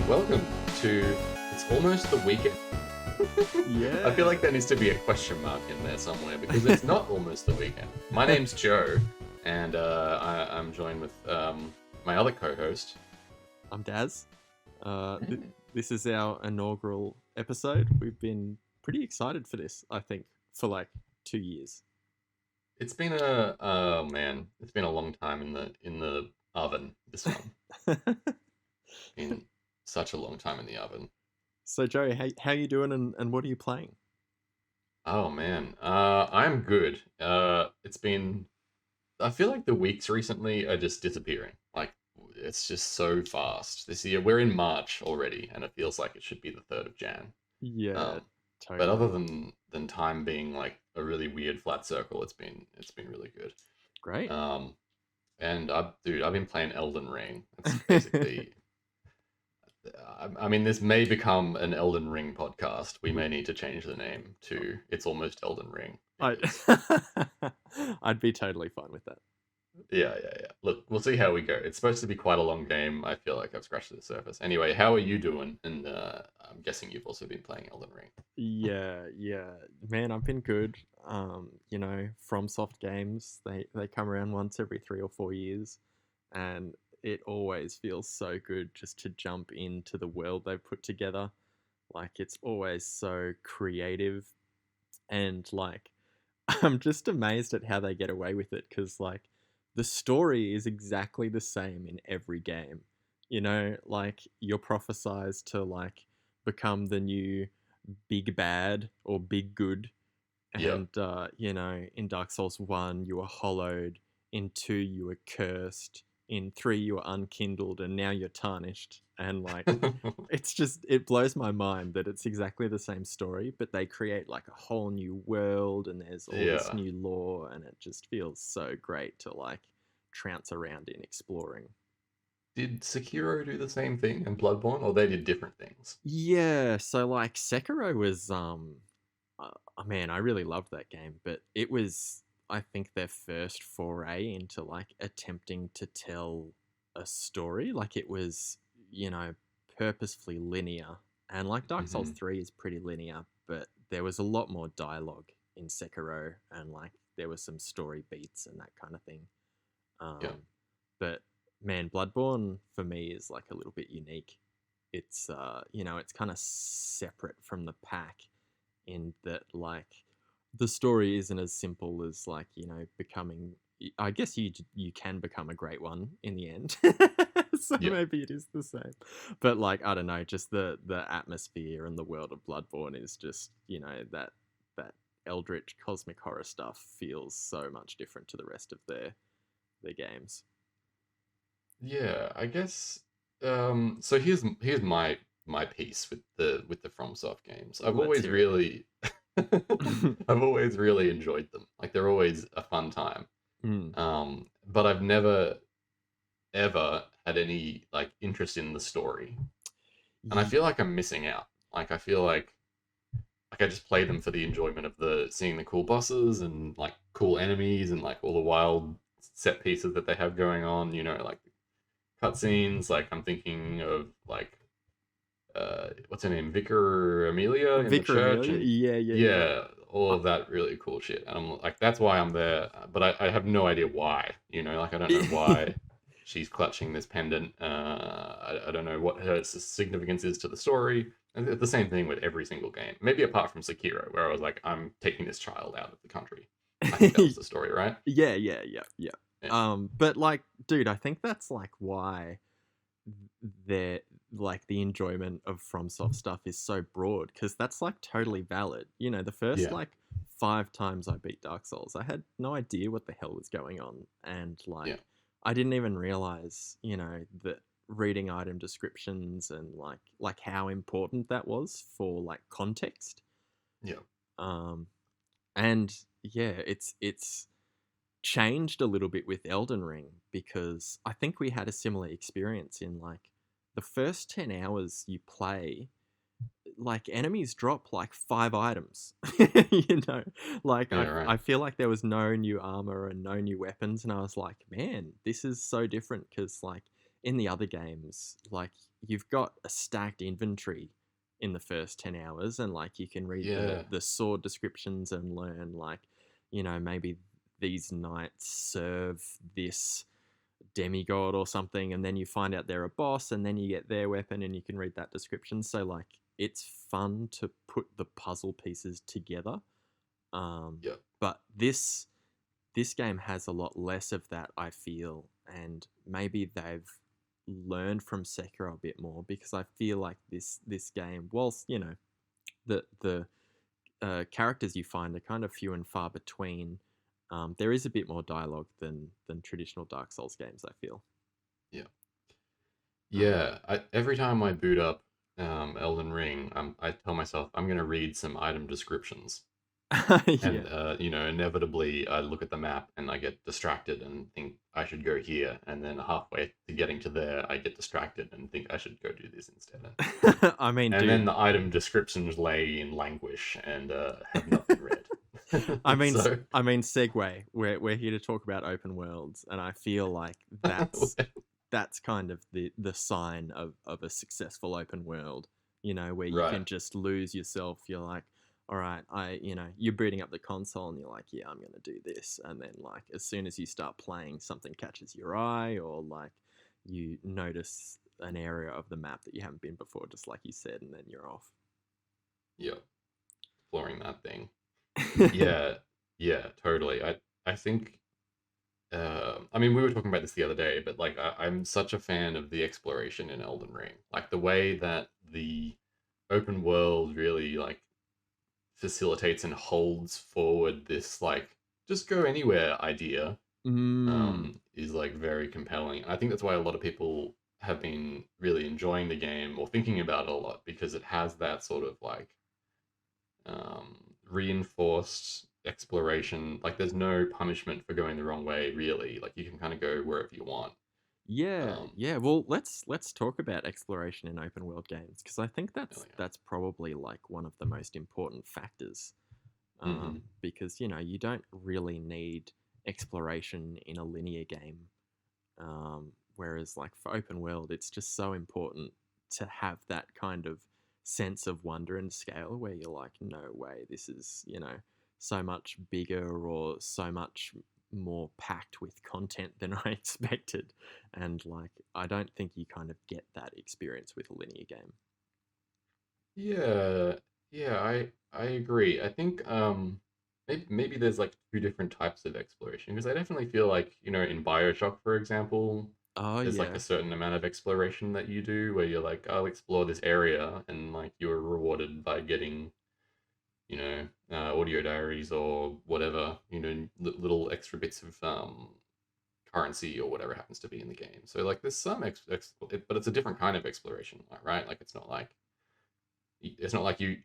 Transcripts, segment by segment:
welcome to It's Almost the Weekend. Yeah. I feel like there needs to be a question mark in there somewhere because it's not almost the weekend. My name's Joe, and I'm joined with my other co-host. I'm Daz. This is our inaugural episode. We've been pretty excited for this, I think, for like 2 years. It's been it's been a long time in the oven. This one, been such a long time in the oven. So, Joe, how you doing and what are you playing? Oh man, I'm good. It's been. I feel like the weeks recently are just disappearing. Like it's just so fast. This year we're in March already, and it feels like it should be the 3rd of Jan. Yeah, Um, but other totally. than time being like a really weird flat circle, it's been really good. Great. Um, and I've been playing Elden Ring. It's basically. I mean, this may become an Elden Ring podcast. We may need to change the name to It's Almost Elden Ring I, because I'd be totally fine with that. yeah. Look, we'll see how we go. It's supposed to be quite a long game. I feel like I've scratched the surface. Anyway, how are you doing? And I'm guessing you've also been playing Elden Ring. Yeah. Man, I've been good. FromSoft games, they come around once every 3 or 4 years, and it always feels so good just to jump into the world they've put together. Like it's always so creative, and like I'm just amazed at how they get away with it because like the story is exactly the same in every game. Like you're prophesized to like become the new big bad or big good. Yep. And in Dark Souls 1 you were hollowed, in 2 you were cursed, in 3 you were unkindled, and now you're tarnished. And like it blows my mind that it's exactly the same story, but they create like a whole new world and there's all this Yeah. new lore, and it just feels so great to like trounce around in exploring. Did Sekiro do the same thing and Bloodborne, or they did different things? Yeah, so like Sekiro was man, I really loved that game, but it was, I think, their first foray into like attempting to tell a story. Like it was, you know, purposefully linear. And like Dark Souls Hmm. 3 is pretty linear, but there was a lot more dialogue in Sekiro, and like there was some story beats and that kind of thing. Yeah. But man, Bloodborne for me is like a little bit unique. It's it's kind of separate from the pack in that like the story isn't as simple as like becoming. I guess you can become a great one in the end, so Yeah. maybe it is the same. But like I don't know, just the atmosphere and the world of Bloodborne is just that eldritch cosmic horror stuff feels so much different to the rest of their games. Yeah, I guess. So here's my piece with the FromSoft games. Let's hear it. I've always really enjoyed them. Like they're always a fun time. Mm. But I've never ever had any like interest in the story, and I Ye- feel like I'm missing out. Like I feel like I just play them for the enjoyment of the seeing the cool bosses and like cool enemies and like all the wild set pieces that they have going on. Like cutscenes. Like I'm thinking of like what's her name, Vicar Amelia in the Vicar church, Amelia? and Yeah. yeah, all Uh, of that really cool shit. And I'm like, that's why I'm there, but I have no idea why. Like I don't know why she's clutching this pendant. I don't know what her significance is to the story. And it's the same thing with every single game. Maybe apart from Sekiro, where I was like, I'm taking this child out of the country. I think that was the story, right? yeah. Yeah. But like, dude, I think that's like why their like the enjoyment of FromSoft stuff is so broad, because that's like totally valid. The first Yeah. like 5 times I beat Dark Souls, I had no idea what the hell was going on, and Yeah. like I didn't even realize that reading item descriptions and like how important that was for like context. Yeah. Um, and yeah, it's changed a little bit with Elden Ring, because I think we had a similar experience in like the first 10 hours you play, like enemies drop like 5 items. you know like Yeah. Right. I feel like there was no new armor and no new weapons, and I was like, man, this is so different, because like in the other games, like you've got a stacked inventory in the first 10 hours, and like you can read Yeah. the sword descriptions and learn like, maybe these knights serve this demigod or something, and then you find out they're a boss, and then you get their weapon and you can read that description. So like it's fun to put the puzzle pieces together. Yeah. But this game has a lot less of that, I feel, and maybe they've learned from Sekiro a bit more, because I feel like this game, whilst the characters you find are kind of few and far between, there is a bit more dialogue than traditional Dark Souls games, I feel. Yeah. Um, Yeah. Every time I boot up Elden Ring, I tell myself I'm gonna read some item descriptions. yeah. And inevitably, I look at the map and I get distracted and think I should go here. And then halfway to getting to there, I get distracted and think I should go do this instead. I mean, And then dude, the item descriptions lay in languish and have not been read. I mean, So, I mean, segue. We're here to talk about open worlds, and I feel like that's kind of the sign of a successful open world. Where you right. can just lose yourself. You're like, all right, you're booting up the console, and you're like, yeah, I'm gonna do this, and then like as soon as you start playing, something catches your eye, or like you notice an area of the map that you haven't been before, just like you said, and then you're off. Yep. Exploring that thing. Yeah. Yeah, totally. I think I mean, we were talking about this the other day, but like, I'm such a fan of the exploration in Elden Ring. Like the way that the open world really like facilitates and holds forward this like just go anywhere idea Mm. is like very compelling. I think that's why a lot of people have been really enjoying the game or thinking about it a lot, because it has that sort of like reinforced exploration. Like there's no punishment for going the wrong way, really. Like you can kind of go wherever you want. Yeah, Um, yeah. Well, let's talk about exploration in open world games, because I think oh that's probably like one of the most important factors. yeah. Hmm. Because you don't really need exploration in a linear game. Whereas like for open world, it's just so important to have that kind of sense of wonder and scale, where you're like, no way, this is so much bigger or so much more packed with content than I expected. And like, I don't think you kind of get that experience with a linear game. Yeah, yeah, I agree. I think maybe there's like two different types of exploration, because I definitely feel like, in BioShock, for example, Oh there's like yeah. a certain amount of exploration that you do where you're like, I'll explore this area, and like you're rewarded by getting, audio diaries or whatever, little extra bits of currency or whatever happens to be in the game. So like there's some but it's a different kind of exploration, right? Like it's not like you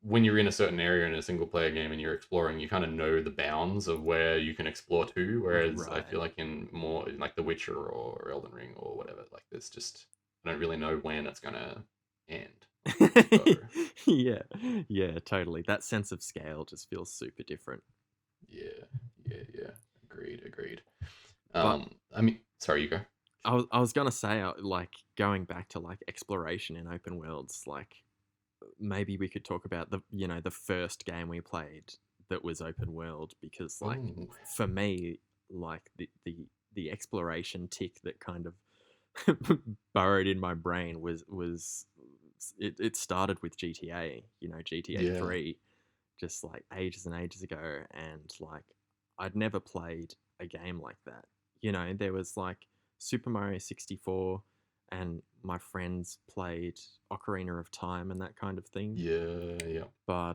when you're in a certain area in a single player game and you're exploring, you kind of know the bounds of where you can explore to. Whereas I Right. feel like in more like The Witcher or Elden Ring or whatever, like there's just I don't really know when it's gonna end. So Yeah, yeah, totally. That sense of scale just feels super different. yeah, yeah. Agreed. But I mean, sorry, you go. I was gonna say, like going back to like exploration in open worlds, like maybe we could talk about the first game we played that was open world, because like Oh, for me, like the exploration tick that kind of burrowed in my brain was it started with GTA, GTA yeah, 3, just like ages and ages ago, and like I'd never played a game like that. There was like Super Mario 64, and my friends played Ocarina of Time and that kind of thing. yeah. But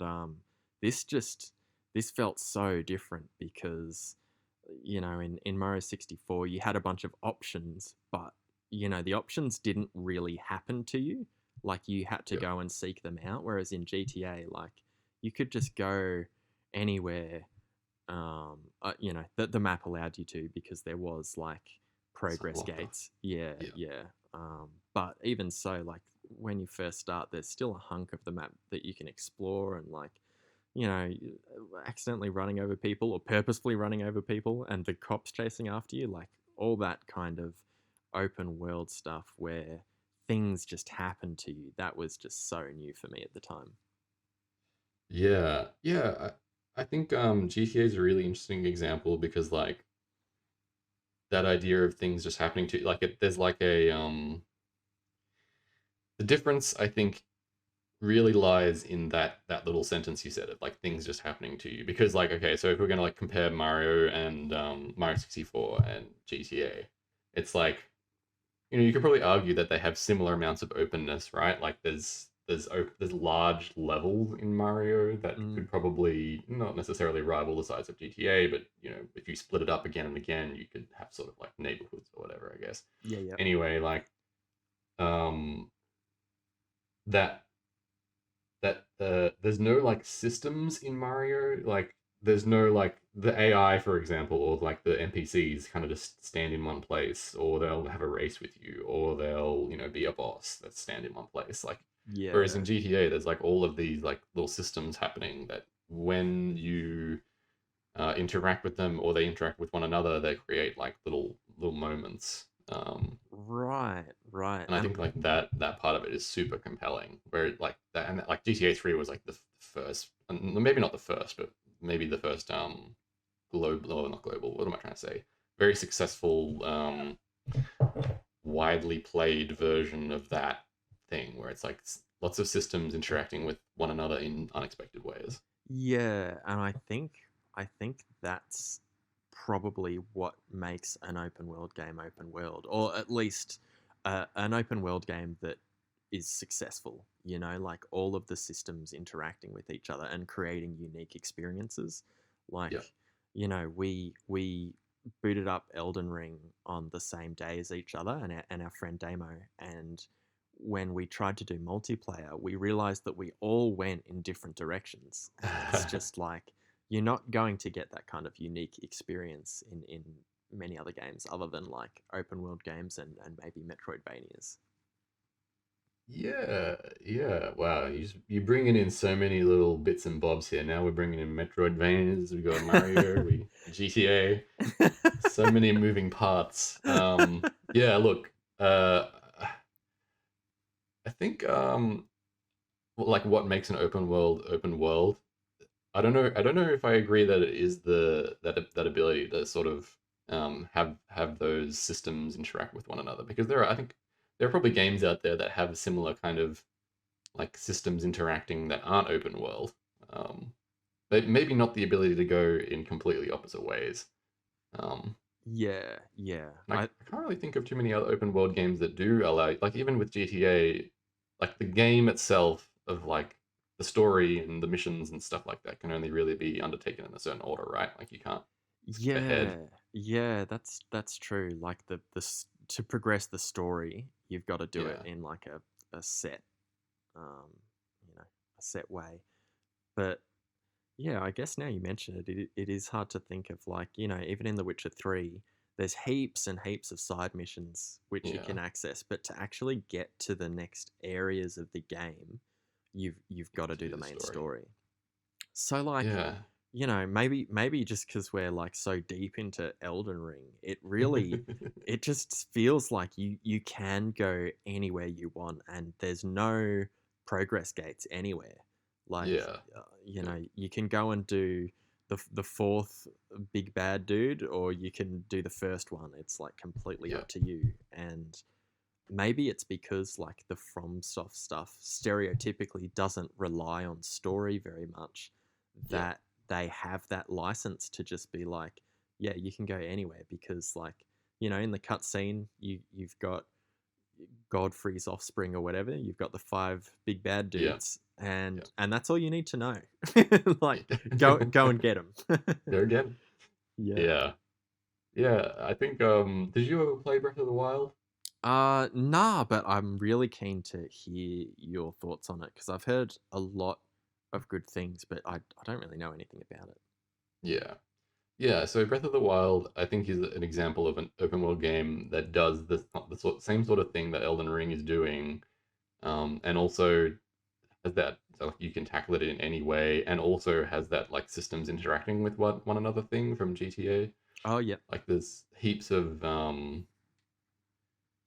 this just this felt so different, because in Mario 64 you had a bunch of options, but the options didn't really happen to you. Like you had to Yep. go and seek them out, whereas in GTA, like you could just go anywhere. The map allowed you to, because there was like Some progress water. gates. Yeah, Yeah. yeah. But even so, like when you first start, there's still a hunk of the map that you can explore, and like accidentally running over people or purposefully running over people, and the cops chasing after you, like all that kind of open world stuff where things just happen to you, that was just so new for me at the time. Yeah, yeah. I think GTA is a really interesting example because like that idea of things just happening to like there's like a the difference I think really lies in that little sentence you said of like things just happening to you because like okay so if we're gonna like compare Mario and Mario 64 and GTA it's like you know you could probably argue that they have similar amounts of openness right like there's large levels in Mario that Mm, could probably not necessarily rival the size of GTA but you know if you split it up again and again you could have sort of like neighborhoods or whatever I guess yeah, yeah. anyway like um that there's no like systems in Mario. Like there's no like the AI, for example, or like the NPCs kind of just stand in one place, or they'll have a race with you, or they'll you know be a boss that stand in one place. Like whereas in Yeah. GTA, there's like all of these like little systems happening that when you interact with them or they interact with one another, they create like little moments. Right, right. And I think like that part of it is super compelling. Where like that and like GTA 3 was like the first, and maybe not the first, but maybe the first global or not global. What am I trying to say? Very successful, widely played version of that thing where it's like lots of systems interacting with one another in unexpected ways. Yeah, and I think that's probably what makes an open world game open world, or at least an open world game that is successful. You know, like all of the systems interacting with each other and creating unique experiences. Yeah. Like, we booted up Elden Ring on the same day as each other, and our friend Damo, and when we tried to do multiplayer, we realized that we all went in different directions. And it's just like, you're not going to get that kind of unique experience in many other games other than like open world games and maybe Metroidvanias. Yeah, yeah. Wow, you bringing in so many little bits and bobs here. Now we're bringing in Metroidvanias. We got Mario, we GTA. So many moving parts. Yeah, look, I think like what makes an open world. I don't know. I don't know if I agree that it is that ability to sort of have those systems interact with one another because I think there are probably games out there that have similar kind of like systems interacting that aren't open world. Um, but maybe not the ability to go in completely opposite ways. Um, Yeah, yeah. I can't really think of too many other open world games that do allow, like even with GTA, like the game itself of like the story and the missions and stuff like that can only really be undertaken in a certain order, right? Like you can't skip ahead. Yeah, yeah, that's true. Like to progress the story, you've got to do it Yeah, in like a set, um, a set way. But yeah, I guess now you mention it, it is hard to think of like, even in The Witcher 3, there's heaps and heaps of side missions which you yeah, can access, but to actually get to the next areas of the game, you've you got have to to do do the the main story. story. So like, Yeah, maybe just because we're like so deep into Elden Ring, it just feels like you can go anywhere you want, and there's no progress gates anywhere. Like, yeah, yeah, you can go and do the fourth big bad dude, or you can do the first one. It's like completely yeah, up to you. And maybe it's because like the FromSoft stuff stereotypically doesn't rely on story very much, yeah, that they have that license to just be like, yeah, you can go anywhere because like, in the cutscene you've got Godfrey's offspring or whatever, you've got the five big bad yeah, dudes, and yeah. and that's all you need to know. Like, go and get them. There again. Yeah. Yeah, yeah. I think. Did you ever play Breath of the Wild? Nah, but I'm really keen to hear your thoughts on it because I've heard a lot of good things, but I don't really know anything about it. Yeah. Yeah, so Breath of the Wild, I think, is an example of an open world game that does same sort of thing that Elden Ring is doing, and also has that so like, you can tackle it in any way, and also has that like systems interacting with one another thing from GTA. Oh, yeah. Like there's heaps of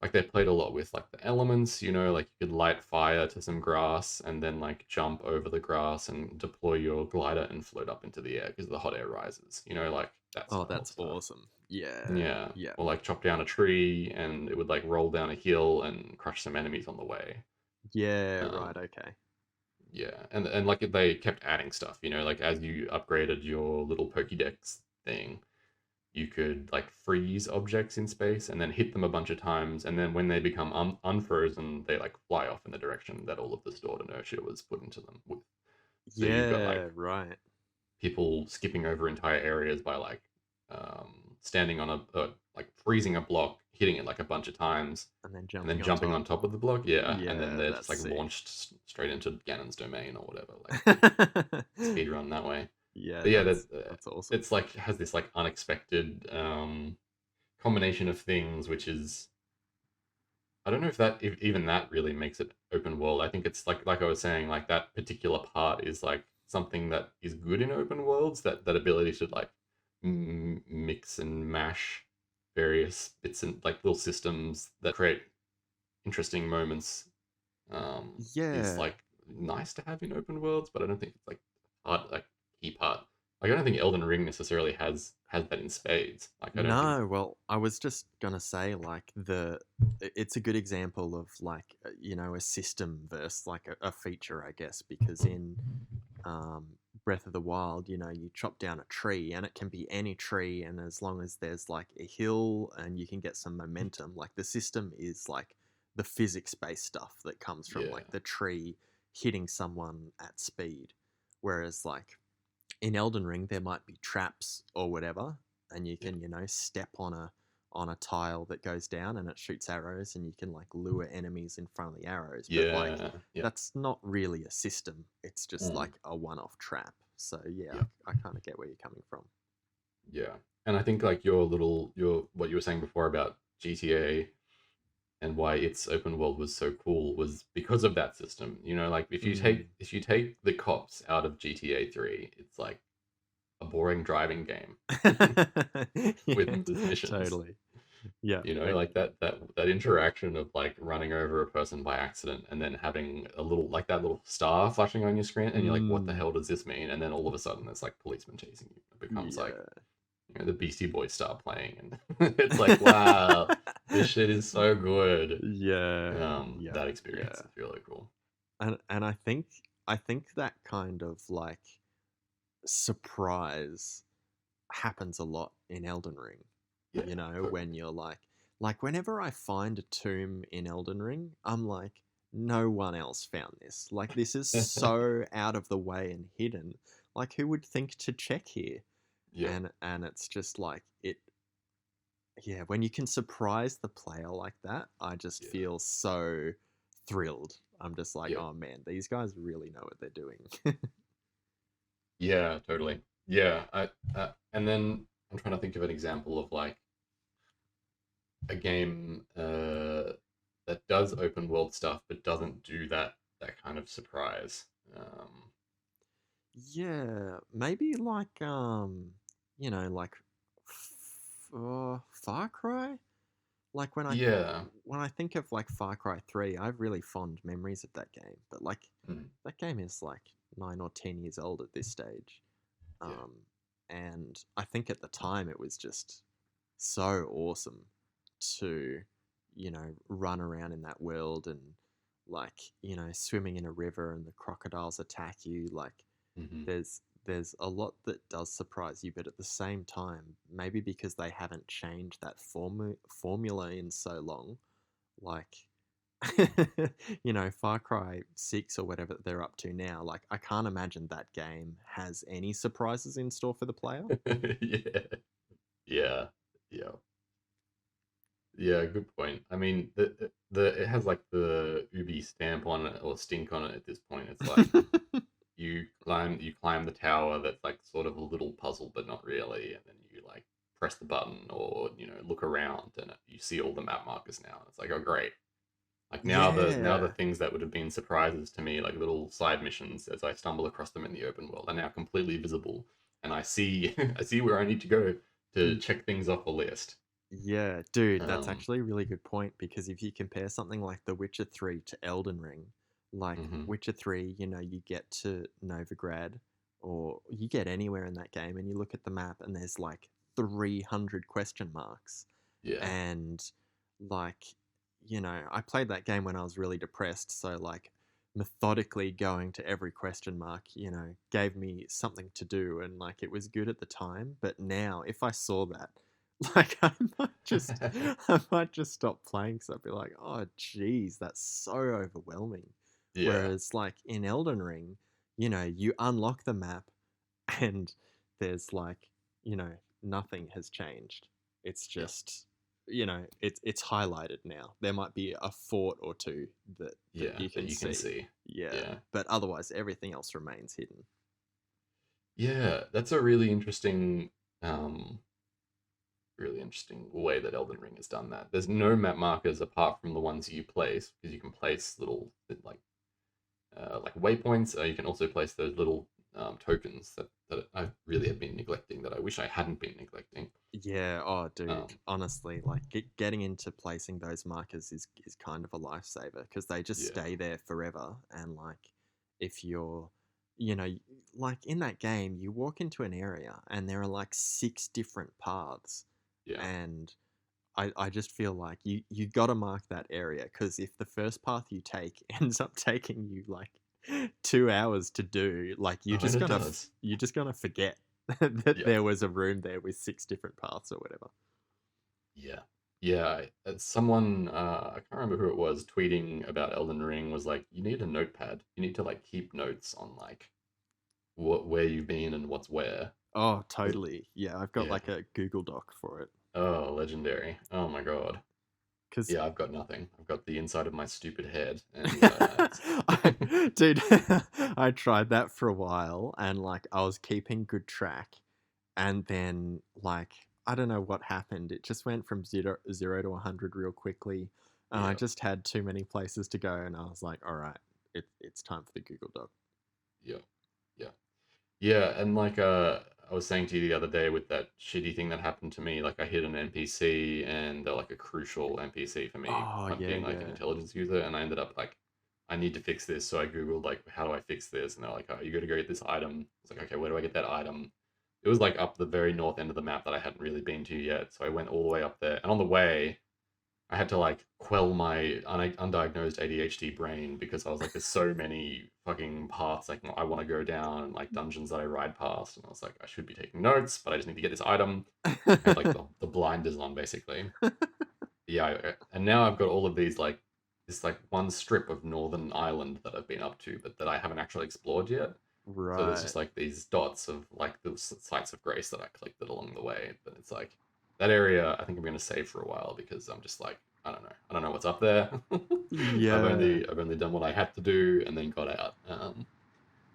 like they played a lot with like the elements, you know, like you could light fire to some grass and then like jump over the grass and deploy your glider and float up into the air because the hot air rises, you know, like that Oh, style of that's stuff. awesome. Yeah. Yeah. Yeah. Or like chop down a tree and it would like roll down a hill and crush some enemies on the way. Yeah, right, Um, okay. yeah, and like they kept adding stuff, you know, like as you upgraded your little Pokédex thing, you could like freeze objects in space and then hit them a bunch of times, and then when they become unfrozen, they like fly off in the direction that all of the stored inertia was put into them with. So you've got like Yeah, right. people skipping over entire areas by like standing on like freezing a block, hitting it like a bunch of times, And then and then jumping on jumping top. on top of the block. Yeah, and then Yeah, they're just that's like sick. launched straight into Ganon's domain or whatever. Like speed run that way. Yeah, But yeah, that's awesome. it's like has this like unexpected combination of things, which is I don't know if even that really makes it open world. I think it's like I was saying, like that particular part is like something that is good in open worlds. That ability to like mix and mash various bits and like little systems that create interesting moments is Yeah. like nice to have in open worlds, but I don't think it's like key part. Like I don't think Elden Ring necessarily has that in spades. Like I don't think No, well, I was just gonna say like it's a good example of like a system versus like a feature, I guess, because in um, Breath of the Wild, you chop down a tree and it can be any tree, and as long as there's like a hill and you can get some momentum, like the system is like the physics-based stuff that comes from yeah like the tree hitting someone at speed, whereas like in Elden Ring, there might be traps or whatever, and you yeah can, step on a tile that goes down and it shoots arrows, and you can like lure enemies in front of the arrows. But like, yeah that's not really a system. It's just mm, like a one-off trap. So yeah, yeah. I kind of get where you're coming from. Yeah. And I think like your what you were saying before about GTA and why its open world was so cool was because of that system. You know, like Mm. if you take the cops out of GTA 3, it's like a boring driving game with Yeah, endless missions. totally. Yeah. You know, like that interaction of like running over a person by accident and then having a little like that little star flashing on your screen and you're like, what the Mm, hell does this mean? And then all of a sudden there's like policemen chasing you. It becomes like yeah. the Beastie Boys start playing, and it's like, wow, this shit is so good. Yeah, That yeah, experience yeah. is really cool. And I think that kind of like surprise happens a lot in Elden Ring. Yeah, When totally. you're like whenever I find a tomb in Elden Ring, I'm like, no one else found this. Like this is so out of the way and hidden. Like who would think to check here? Yeah, And it's just like it yeah, when you can surprise the player like that, I just yeah, feel so thrilled. I'm just like, yeah, oh man, these guys really know what they're doing. yeah, totally. Yeah, and then I'm trying to think of an example of like a game that does open world stuff but doesn't do that kind of surprise. Yeah, maybe like like Far Cry. Like Yeah, when I think of like Far Cry 3, I have really fond memories of that game. But like mm, that game is like 9 or 10 years old at this stage. yeah, Um, and I think at the time it was just so awesome to, run around in that world and like, swimming in a river and the crocodiles attack you. Like hmm there's a lot that does surprise you, but at the same time, maybe because they haven't changed that formula in so long, like Far Cry 6 or whatever they're up to now, like I can't imagine that game has any surprises in store for the player. yeah, yeah, yeah. Yeah, good point. I mean, the it has like the Ubi stamp on it or stink on it at this point. It's like you climb the tower that's like sort of a little puzzle, but not really, and then you like press the button or look around and you see all the map markers now. It's like, oh great. Like now the Yeah. things that would have been surprises to me, like little side missions as I stumble across them in the open world, are now completely visible, and I see I see where I need to go to Y- check things off a list. Yeah, dude, that's Um, actually a really good point because if you compare something like The Witcher 3 to Elden Ring, like mhm. Witcher 3, you get to Novigrad or you get anywhere in that game and you look at the map and there's like 300 question marks. Yeah. And like, I played that game when I was really depressed, so like methodically going to every question mark, gave me something to do and like it was good at the time, but now if I saw that, like I might just stop playing because I'd be like, oh geez, that's so overwhelming. Yeah. Whereas like in Elden Ring, you unlock the map and there's like, you know, nothing has changed. It's Yeah. just, it's highlighted now. There might be a fort or two that Yeah. you That can you can see. see. Yeah, Yeah. but otherwise everything else remains hidden. Yeah. That's a really interesting way that Elden Ring has done that. There's no map markers apart from the ones you place, because you can place little like waypoints. You can also place those little tokens that I really have been neglecting, that I wish I hadn't been neglecting. Yeah, oh dude, Um, honestly, like getting into placing those markers is kind of a lifesaver because they just yeah, stay there forever. And like if you're, you know, like in that game, you walk into an area and there are like six different paths, yeah, and I just feel like you got to mark that area because if the first path you take ends up taking you like 2 hours to do, like oh, and it does. you're just gonna forget that Yeah, there was a room there with six different paths or whatever. yeah, yeah. Someone, I can't remember who it was, tweeting about Elden Ring was like, you need a notepad. You need to like keep notes on like where you've been and what's where. Oh, totally. Yeah, I've got Yeah. like a Google Doc for it Oh, legendary. Oh my god. because Yeah, I've got nothing. I've got the inside of my stupid head, and dude, I tried that for a while and like I was keeping good track, and then like I don't know what happened. It just went from zero to 100 real quickly, and I yeah, just had too many places to go, and I was like, all right, it's time for the Google Doc. yeah, yeah. Yeah, and like I was saying to you the other day with that shitty thing that happened to me, like I hit an NPC and they're like a crucial NPC for me, Oh yeah, being like an yeah. intelligence user, and I ended up like I need to fix this, so I googled like how do I fix this, and they're like, oh, you got to go get this item. It's like, okay, where do I get that item? It was like up the very north end of the map that I hadn't really been to yet, so I went all the way up there, and on the way I had to like quell my undiagnosed ADHD brain because I was like, there's so many fucking paths like I want to go down and like dungeons that I ride past, and I was like, I should be taking notes, but I just need to get this item. I had like the blinders on basically. Yeah, and now I've got all of these like this like one strip of Northern Ireland that I've been up to, but that I haven't actually explored yet. So there's Right. just like these dots of like the sites of grace that I collected along the way. But it's like that area I think I'm gonna save for a while because I'm just like I don't know. I don't know what's up there. Yeah. I've only done what I had to do and then got out.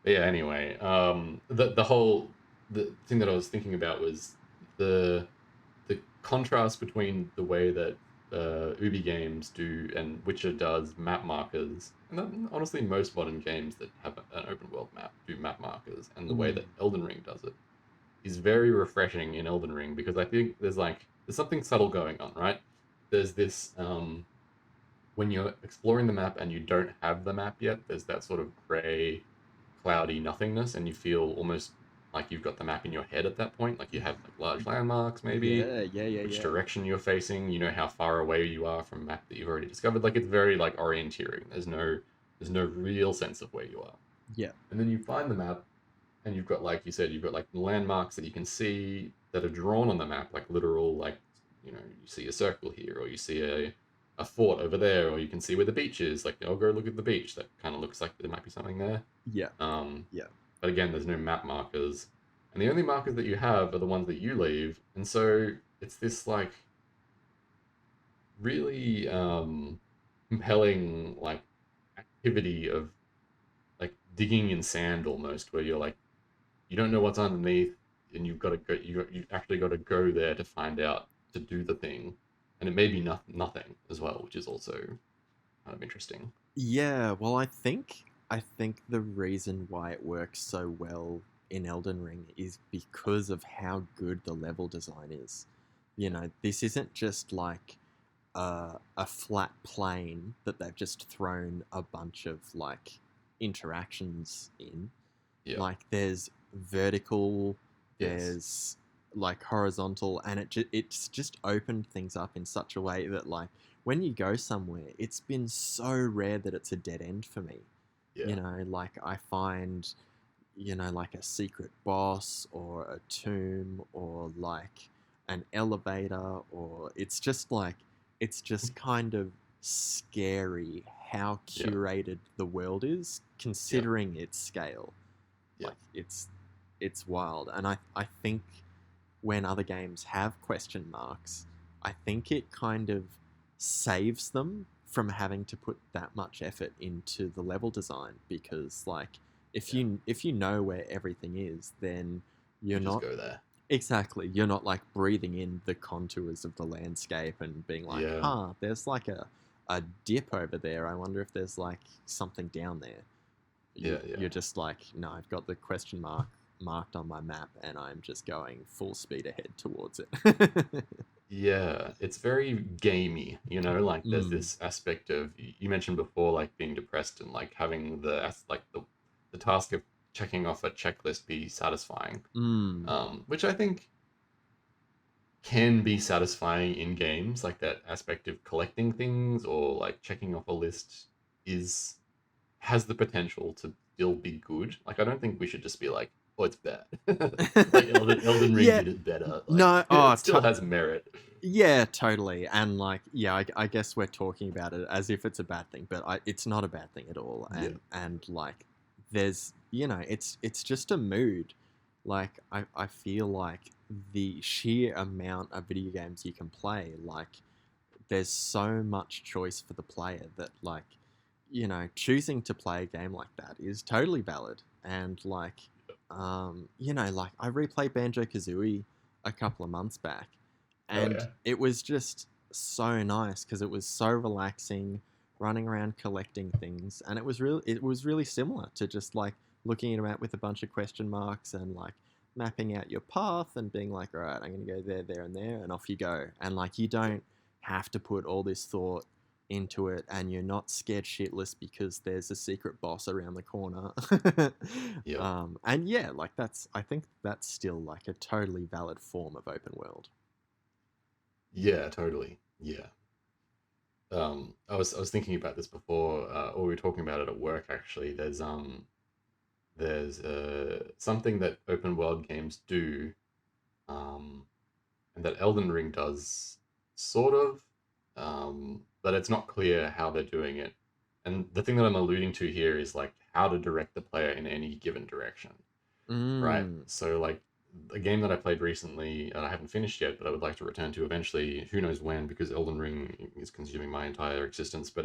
But yeah, anyway, the thing that I was thinking about was the the contrast between the way that Ubi games do and Witcher does map markers, and then, honestly, most modern games that have an open world map do map markers, and the way Mm. that Elden Ring does it is very refreshing in Elden Ring because I think there's something subtle going on, right? There's this when you're exploring the map and you don't have the map yet, there's that sort of gray, cloudy nothingness, and you feel almost like you've got the map in your head at that point. Like you have like large landmarks, maybe, Yeah, yeah, yeah, which yeah. direction you're facing. You know how far away you are from a map that you've already discovered. Like it's very like orienteering. There's no real sense of where you are. Yeah. And then you find the map, and you've got like you said, you've got like landmarks that you can see that are drawn on the map, like literal like you see a circle here, or you see a fort over there, or you can see where the beach is. Like, I'll go look at the beach. That kind of looks like there might be something there. Yeah. Um, Yeah. but again, there's no map markers, and the only markers that you have are the ones that you leave, and so it's this like really compelling like activity of like digging in sand almost, where you're like you don't know what's underneath, and you've got to go. You actually got to go there to find out to do the thing, and it may be nothing as well, which is also kind of interesting. Yeah, well, I think the reason why it works so well in Elden Ring is because of how good the level design is. this isn't just like a flat plane that they've just thrown a bunch of like interactions in. Yeah. Like there's vertical, Yes. there's like horizontal, and it's just opened things up in such a way that like when you go somewhere, it's been so rare that it's a dead end for me. Yeah. Like I find, like a secret boss or a tomb or like an elevator, or it's just kind of scary how Yeah. curated the world is Yeah. considering its scale. Yeah. Like it's wild. And I think when other games have question marks, I think it kind of saves them from having to put that much effort into the level design, because like Yeah. if you know where everything is, then You you're just not go there. exactly, you're not like breathing in the contours of the landscape and being like, Yeah. huh, there's like a dip over there. I wonder if there's like something down there. Yeah. Yeah. You're just like, no, I've got the question mark marked on my map and I'm just going full speed ahead towards it. Yeah, it's very gamey, like there's Mm. this aspect of you mentioned before, like being depressed and like having the task of checking off a checklist be satisfying. Mm. Which I think can be satisfying in games, like that aspect of collecting things or like checking off a list is has the potential to still be good. Like I don't think we should just be like, oh, it's bad. Like Elden Ring Yeah. did it better. Like No. it still has merit. Yeah, totally. And like, yeah, I guess we're talking about it as if it's a bad thing, but it's not a bad thing at all. Yeah. And like, there's, it's just a mood. Like, I feel like the sheer amount of video games you can play, like, there's so much choice for the player that like, choosing to play a game like that is totally valid. And like, like I replayed Banjo Kazooie a couple of months back, Oh and yeah. it was just so nice because it was so relaxing, running around collecting things, and it was really similar to just like looking at a map with a bunch of question marks and like mapping out your path and being like, all right, I'm gonna go there, there, and there, and off you go. And like you Yeah. don't have to put all this thought into it, and you're not scared shitless because there's a secret boss around the corner. Yeah. And yeah, like I think that's still like a totally valid form of open world. Yeah, totally. Yeah. I was thinking about this before, or we were talking about it at work actually. There's something that open world games do, um, and that Elden Ring does, sort of, but it's not clear how they're doing it. And the thing that I'm alluding to here is like how to direct the player in any given direction, right? Mm. So like a game that I played recently and I haven't finished yet, but I would like to return to eventually. Who knows when? Because Elden Ring is consuming my entire existence. But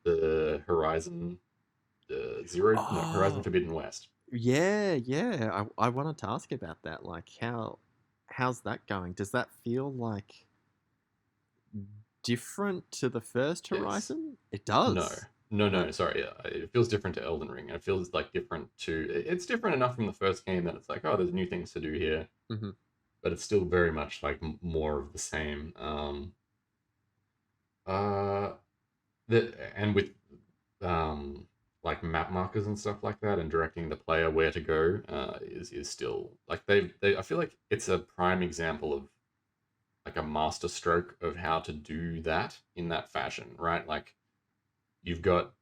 the Horizon Horizon Oh, Forbidden West. yeah, yeah. I wanted to ask about that. Like, how's that going? Does that feel like different to the first Yes. Horizon? It No. does. No, Uh, no, sorry. It feels different to Elden Ring. It feels like different to. It's different enough from the first game that it's like, oh, there's new things to do here, mhm. but it's still very much like more of the same. Uh, and with um like map markers and stuff like that, and directing the player where to go, is still like they. I feel like it's a prime example of like a master stroke of how to do that in that fashion, right? Like you've got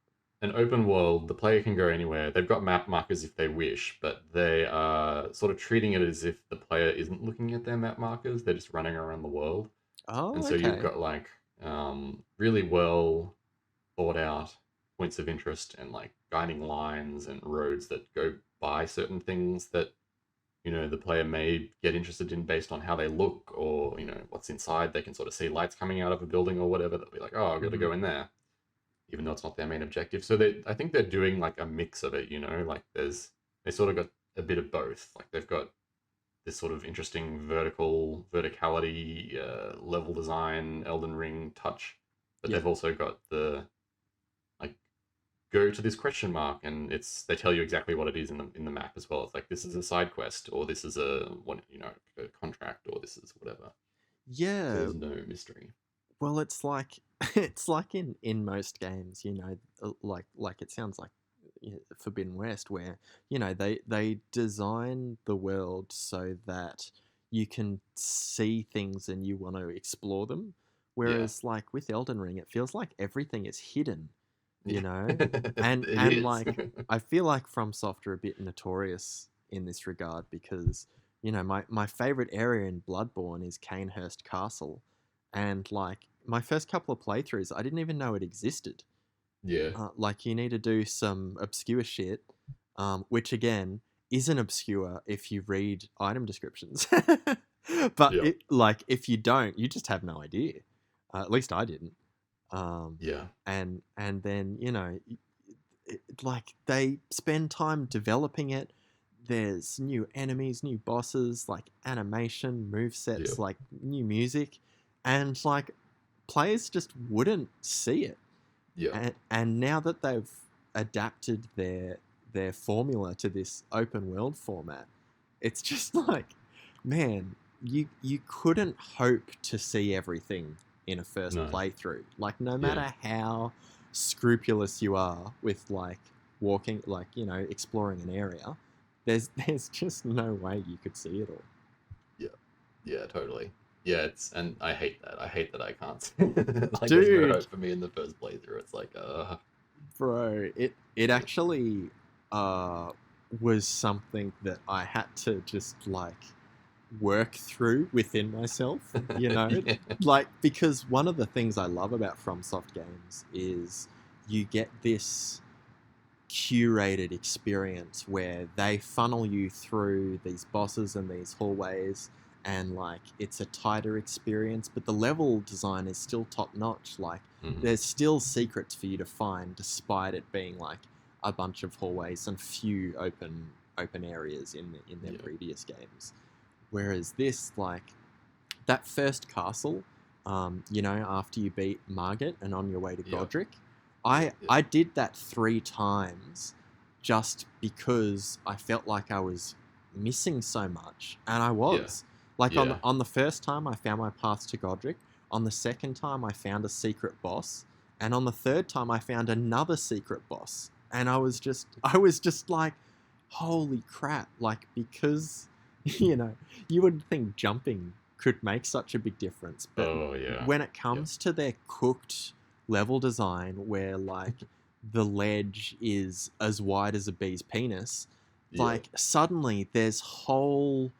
an open world, the player can go anywhere. They've got map markers if they wish, but they are sort of treating it as if the player isn't looking at their map markers. They're just running around the world. And Oh, so you've okay. got like really well thought out points of interest and like guiding lines and roads that go by certain things that the player may get interested in based on how they look, or what's inside. They can sort of see lights coming out of a building or whatever. They'll be like, oh, I've got to Hmm. go in there, even though it's not their main objective. So I think they're doing like a mix of it. Like they sort of got a bit of both. Like they've got this sort of interesting verticality, level design, Elden Ring touch, but Yeah. they've also got the like go to this question mark, and they tell you exactly what it is in the map as well. It's like this is a side quest, or this is a contract, or this is whatever. Yeah, There's no mystery. well, it's like it's like in most games, like it sounds like Forbidden West, where they design the world so that you can see things and you want to explore them. Yeah. Whereas, like with Elden Ring, it feels like everything is hidden, you Yeah. know, and It and is. like I feel like FromSoft are a bit notorious in this regard because my favorite area in Bloodborne is Canehurst Castle, and like my first couple of playthroughs, I didn't even know it existed. Yeah. Like you need to do some obscure shit, which again isn't obscure if you read item descriptions. But Yeah. if you don't, you just have no idea. At least I didn't. Um, Yeah. and then like they spend time developing it. There's new enemies, new bosses, like animation, move Yeah. sets, like new music, and like players just wouldn't see it. Yeah. And now that they've adapted their formula to this open world format, it's just like, man, you couldn't hope to see everything in a first No. playthrough. Like no Yeah. matter how scrupulous you are with like walking, like exploring an area, there's just no way you could see it all. Yeah. Yeah, totally. Yeah, and I hate that. I hate that I can't. Like, there's no Dude, hope for me in the first playthrough. It's like, bro, it actually uh was something that I had to just like work through within myself, yeah, like because one of the things I love about FromSoft games is you get this curated experience where they funnel you through these bosses and these hallways, and like it's a tighter experience, but the level design is still top notch. Like mhm, there's still secrets for you to find despite it being like a bunch of hallways and few open areas in their yeah, previous games. Whereas this, like that first castle, after you beat Margit and on your way to yeah, Godric, yeah, yeah, I did that 3 times just because I felt like I was missing so much, and I yeah, was. Like yeah, on the first time, I found my path to Godric. On the second time, I found a secret boss, and on the third time, I found another secret boss. And I was just like, holy crap! Like because you know, you would think jumping could make such a big difference, but oh yeah, when it yeah, comes to their cooked level design, where like the ledge is as wide as a bee's penis, yeah, like suddenly there's whole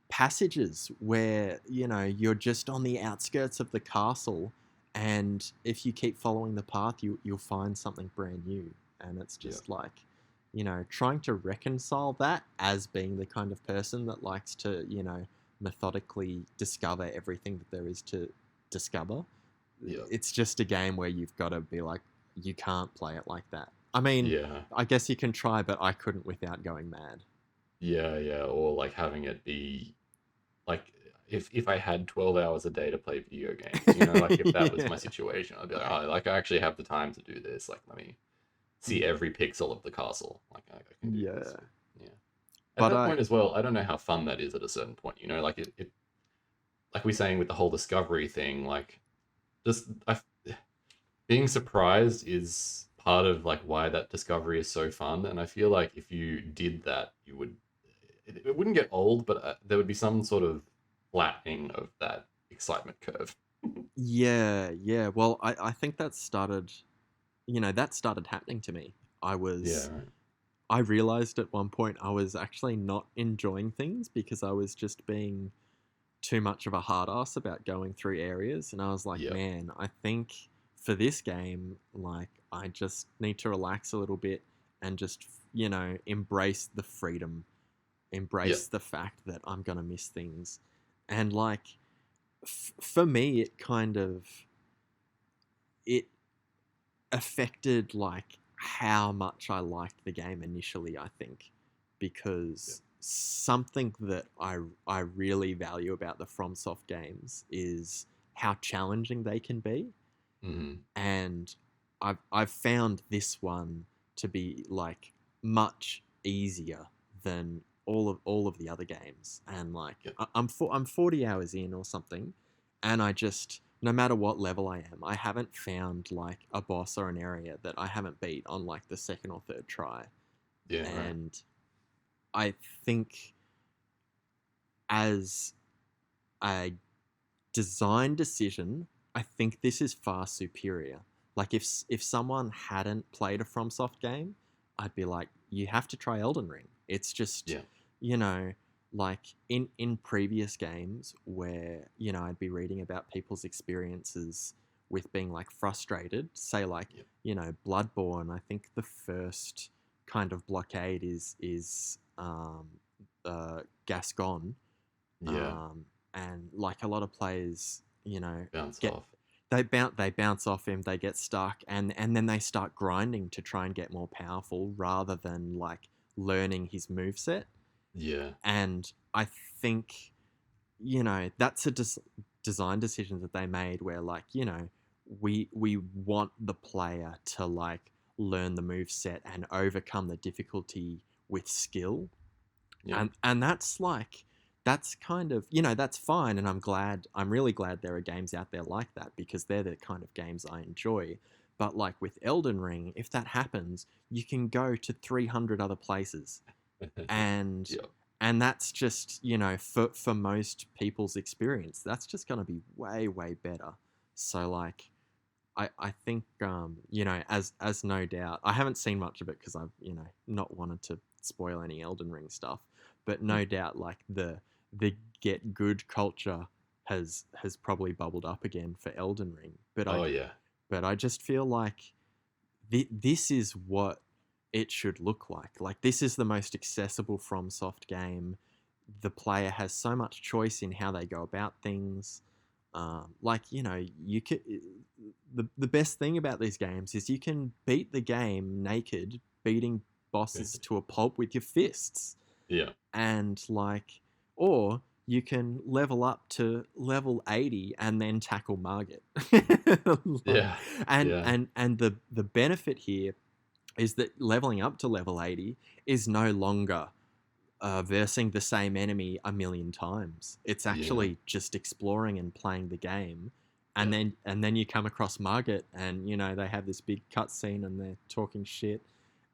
passages where you're just on the outskirts of the castle, and if you keep following the path, you'll find something brand new, and it's yeah, just like trying to reconcile that as being the kind of person that likes to methodically discover everything that there is to discover. yeah, It's just a game where you've got to be like, you can't play it like that. I mean, yeah, I guess you can try, but I couldn't without going mad. yeah, yeah, or like having it be like if I had 12 hours a day to play video games, like if that was Yeah. my situation, I'd be like, oh, like I actually have the time to do this. Like, let me see every pixel of the castle. Like, I can do this. Yeah. Yeah. At But that point as well, I don't know how fun that is at a certain point. Like it like we saying with the whole discovery thing, like just being surprised is part of like why that discovery is so fun. And I feel like if you did that, it wouldn't get old, but there would be some sort of flattening of that excitement curve. yeah, yeah. Well, I think that started happening to me. I Yeah, was right. I realized at one point I was actually not enjoying things because I was just being too much of a hard ass about going through areas, and I was like, Yeah, man, I think for this game, like I just need to relax a little bit and just embrace the freedom, yeah, embrace the fact that I'm gonna miss things, and like for me, it affected like how much I liked the game initially, I think, yeah. because something that I really value about the FromSoft games is how challenging they can be, Hmm. and I've found this one to be like much easier than all of the other games, and like Yeah, I'm 40 hours in or something, and I just, no matter what level I am, I haven't found like a boss or an area that I haven't beat on like the second or third try. Yeah, right. And I think as a design decision, I think this is far superior. Like if someone hadn't played a FromSoft game, I'd be like, you have to try Elden Ring. It's just, Yeah. you know, like in previous games where, I'd be reading about people's experiences with being like frustrated, say like, Yeah. Bloodborne, I think the first kind of blockade is Gascon, Yeah. um, and like a lot of players, Bounce get off. they bounce off him, they get stuck, and then they start grinding to try and get more powerful rather than like learning his moveset. Yeah. And I think that's a design decision that they made where like we want the player to like learn the move set and overcome the difficulty with skill, Yeah. and that's kind of that's fine, and I'm really glad there are games out there like that because they're the kind of games I enjoy. But like with Elden Ring, if that happens, you can go to 300 other places, and Yeah. that's just for most people's experience, that's just going to be way better. So like I think as no doubt, I haven't seen much of it because I've not wanted to spoil any Elden Ring stuff, but no doubt like the get good culture has probably bubbled up again for Elden Ring. But Oh yeah. I just feel like this is what it should look like. Like this is the most accessible FromSoft game. The player has so much choice in how they go about things. Like you could. The best thing about these games is you can beat the game naked, beating bosses to a pulp with your fists, Yeah. and like, or you can level up to level 80 and then tackle Margit. Like, Yeah. and Yeah. and and the benefit here is that leveling up to level 80 is no longer versing the same enemy a million times. It's Yeah. actually just exploring and playing the game. And Yeah. then you come across Margit, and they have this big cutscene and they're talking shit,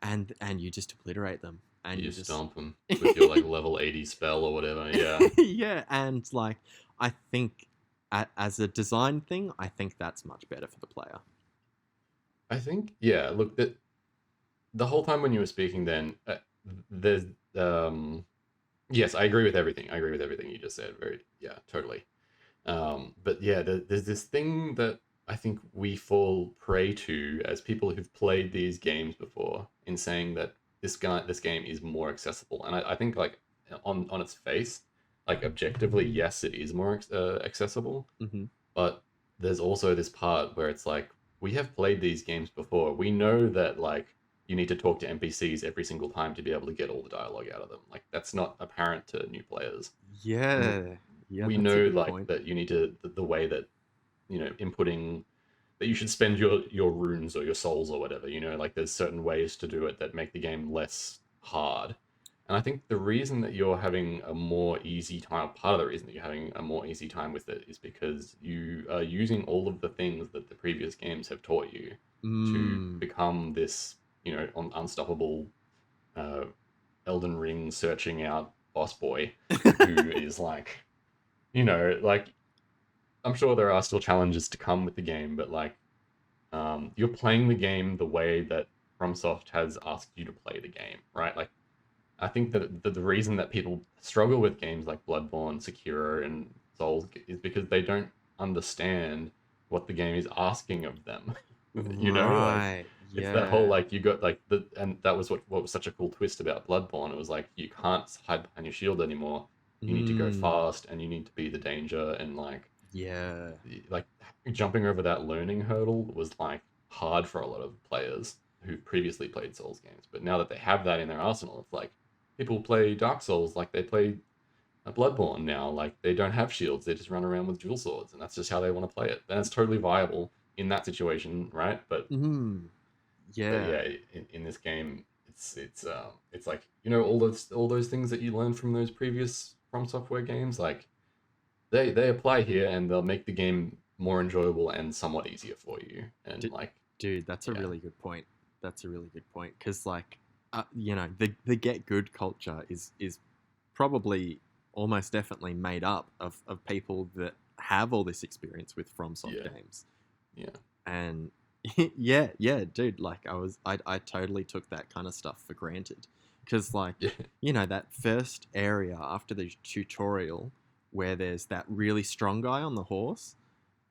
and you just obliterate them, and You you just stomp them with your like level 80 spell or whatever. Yeah. yeah. And like I think as a design thing, I think that's much better for the player. I think yeah. Look, the whole time when you were speaking, then there's um yes, I agree with everything. I agree with everything you just said. Very yeah, totally. But yeah, there's this thing that I think we fall prey to as people who've played these games before in saying that this game is more accessible, and I think like on its face, like objectively, yes, it is more accessible, Hmm. but there's also this part where it's like we have played these games before. We know that like you need to talk to NPCs every single time to be able to get all the dialogue out of them. Like that's not apparent to new players. Yeah, yeah, We that's a know good like point. that you need to the way that inputting that you should spend your runes or your souls or whatever. Like there's certain ways to do it that make the game less hard. And I think the reason that you're having a more easy time, part of the reason that you're having a more easy time with it is because you are using all of the things that the previous games have taught you to Mm. become this, unstoppable uh, Elden Ring searching out boss boy who is like, like I'm sure there are still challenges to come with the game, but like you're playing the game the way that FromSoft has asked you to play the game, right? Like I think that the reason that people struggle with games like Bloodborne, Sekiro, and Souls is because they don't understand what the game is asking of them. Like Right. it's that whole Yeah. like you got like and that was what was such a cool twist about Bloodborne. It was like you can't hide behind your shield anymore. You need to go Mm. fast and you need to be the danger, and Yeah. like jumping over that learning hurdle was like hard for a lot of players who previously played Souls games. But now that they have that in their arsenal, it's like people play Dark Souls like they play a Bloodborne now. Like they don't have shields; they just run around with dual swords, and that's just how they want to play it. And it's totally viable in that situation, right? Mm. But Yeah. yeah, in this game, it's like all those things that you learned from those previous From Software games, like they apply here, and they'll make the game more enjoyable and somewhat easier for you. And D- like, Dude, that's a yeah, really good point. That's a really good point because, like, the get good culture is probably almost definitely made up of people that have all this experience with FromSoft yeah, games, yeah, and yeah, dude, like I totally took that kind of stuff for granted because, like, yeah, that first area after the tutorial where there's that really strong guy on the horse.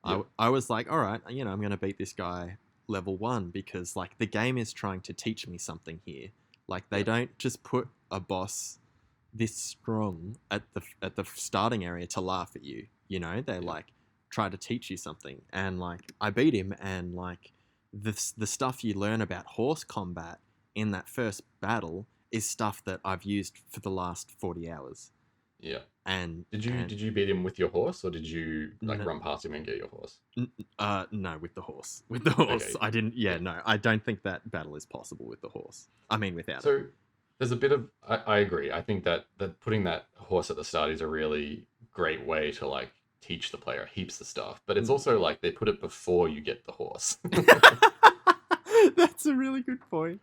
yeah, I was like, all right, I'm going to beat this guy level 1 because, like, the game is trying to teach me something here. Like, they yeah, don't just put a boss this strong at the starting area to laugh at you. They yeah. like try to teach you something, and like I beat him, and like the stuff you learn about horse combat in that first battle is stuff that I've used for the last 40 hours. Yeah. And Did you beat him with your horse, or did you like n- run past him and get your horse? no, with the horse. With the horse, Okay. I didn't. Yeah, Yeah. no, I don't think that battle is possible with the horse. I mean, without it. So there's a bit of I agree. I think that putting that horse at the start is a really great way to like teach the player heaps of stuff. But it's Mm. also like they put it before you get the horse. That's a really good point.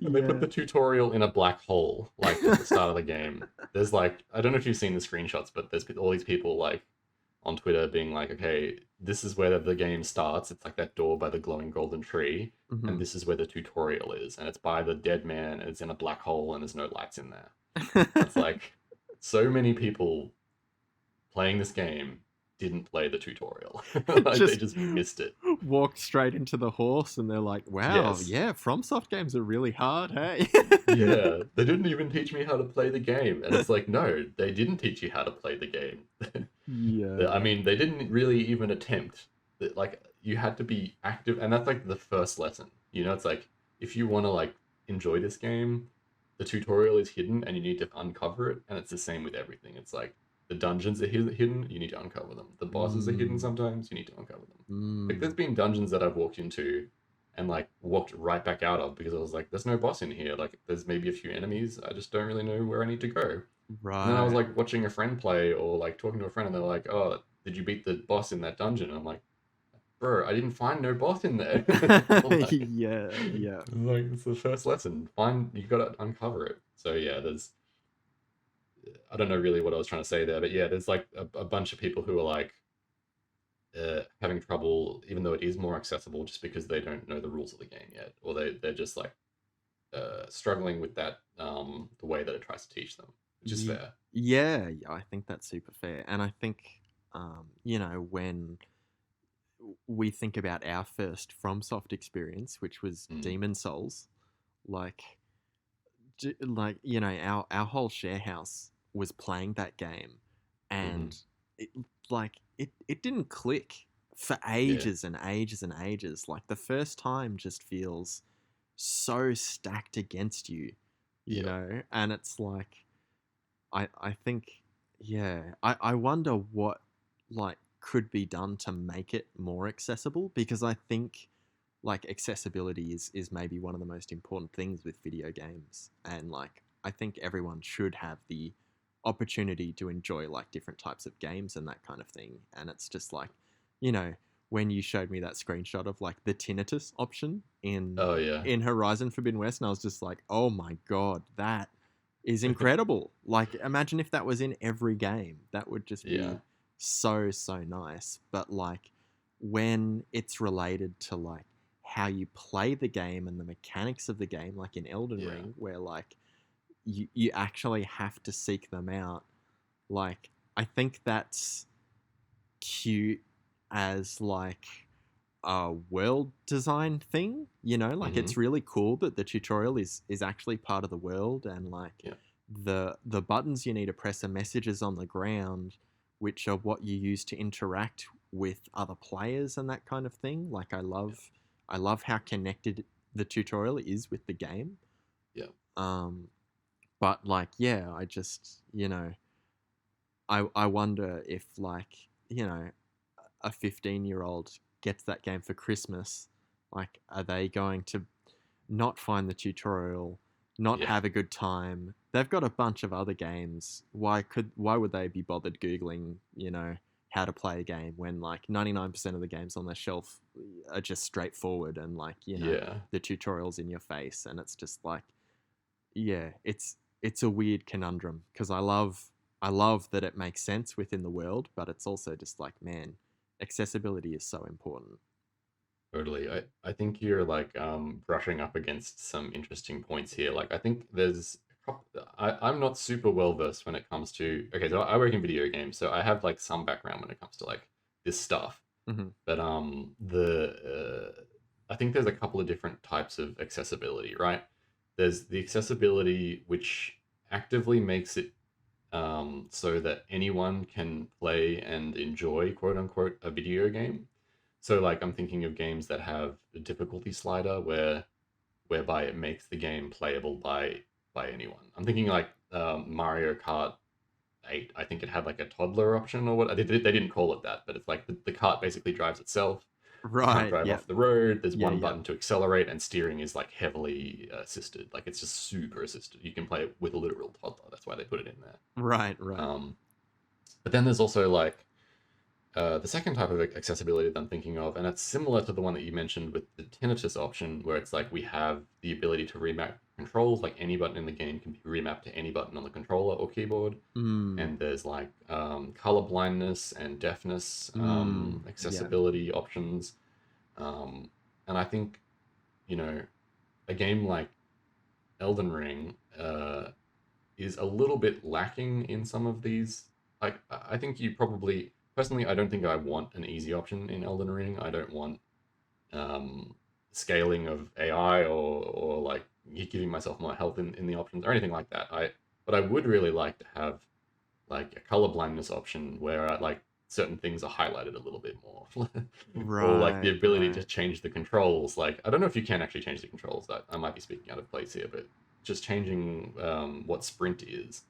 And they put Yeah. the tutorial in a black hole, like at the start of the game. There's like I don't know if you've seen the screenshots, but there's all these people like on Twitter being like, okay, this is where the game starts. It's like that door by the glowing golden tree, and Mhm. this is where the tutorial is, and it's by the dead man, and it's in a black hole, and there's no lights in there. It's like so many people playing this game didn't play the tutorial. Like they Just just missed it. walked straight into the horse, and they're like, "Wow, Yes. yeah, FromSoft games are really hard, hey." Yeah, they didn't even teach me how to play the game. And it's like, no, they didn't teach you how to play the game. Yeah. I mean, they didn't really even attempt. Like, you had to be active, and that's like the first lesson. It's like if you want to like enjoy this game, the tutorial is hidden, and you need to uncover it. And it's the same with everything. It's like the dungeons are hidden, you need to uncover them. The bosses are hidden Mm, sometimes, you need to uncover them. Like, there's mm. been dungeons that I've walked into and like walked right back out of because I was like, there's no boss in here. Like, there's maybe a few enemies. I just don't really know where I need to go. And then I was Right. like watching a friend play or like talking to a friend, and they're like, "Oh, did you beat the boss in that dungeon?" And I'm like, "Bro, I didn't find no boss in there." like, Yeah, yeah. it's the first lesson. You gotta uncover it. So yeah, I don't know really what I was trying to say there, but yeah, there's like a bunch of people who are like having trouble, even though it is more accessible, just because they don't know the rules of the game yet, or they're just like struggling with that the way that it tries to teach them, which is Ye- fair. yeah, I think that's super fair. And I think, when we think about our first FromSoft experience, which was Mm, Demon Souls, like, our whole share house was playing that game, hmm and it didn't click for Yeah, ages and ages and ages. Like, the first time just feels so stacked against you, yeah. and it's like, I think, yeah, I wonder what, like, could be done to make it more accessible, because I think, like, accessibility is maybe one of the most important things with video games, and like I think everyone should have the opportunity to enjoy like different types of games and that kind of thing. And it's just like, you know when you showed me that screenshot of like the tinnitus option Oh yeah. in Horizon Forbidden West, and I was just like, oh my god, that is incredible. Like, imagine if that was in every game. That would just Yeah. be so nice. But like, when it's related to like how you play the game and the mechanics of the game, like in Elden Yeah. Ring, where like you actually have to seek them out. Like, I think that's cute as like a world design thing. Like, hmm it's really cool that the tutorial is actually part of the world, and like Yeah. the buttons you need to press are messages on the ground, which are what you use to interact with other players and that kind of thing. Like, Yeah. I love how connected the tutorial is with the game. Yeah. Um, but like, yeah, I just, I wonder if, like, a 15-year-old gets that game for Christmas, like, are they going to not find the tutorial, not Yeah. have a good time? They've got a bunch of other games. Why would they be bothered googling, how to play a game when like 99% of the games on their shelf are just straightforward and like, you know, Yeah. the tutorials in your face, and it's just like, yeah, it's a weird conundrum because I love that it makes sense within the world, but it's also just like, man, accessibility is so important. Totally. I think you're like brushing up against some interesting points here. Like I think there's I'm not super well versed when it comes to okay, so I work in video games, so I have like some background when it comes to like this stuff. Hmm. But I think there's a couple of different types of accessibility, right? There's the accessibility which actively makes it so that anyone can play and enjoy quote unquote a video game. So like I'm thinking of games that have a difficulty slider whereby it makes the game playable by anyone. I'm thinking like Mario Kart 8. I think it had like a toddler option or what. They didn't call it that, but it's like the cart basically drives itself. You can't Right. drive Yeah. off the road. There's Yeah. one Yeah. button to accelerate, and steering is like heavily assisted. Like it's just super assisted. You can play it with a literal toddler. That's why they put it in there. Right. Right. Um, but then there's also like the second type of accessibility that I'm thinking of, and it's similar to the one that you mentioned with the tinnitus option, where it's like we have the ability to remap controls, like any button in the game can be remapped to any button on the controller or keyboard. Mm, And there's like color blindness and deafness yeah. accessibility options. Um, and I think, you know, a game like Elden Ring is a little bit lacking in some of these. Like, I think you probably personally, I don't think I want an easy option in Elden Ring. I don't want um, scaling of AI or like giving myself more health in the options or anything like that. But I would really like to have like a color blindness option where like certain things are highlighted a little bit more, or like the Right. ability to Right. change the controls. Like I don't know if you can actually change the controls. That I might be speaking out of place here, but just changing what sprint is.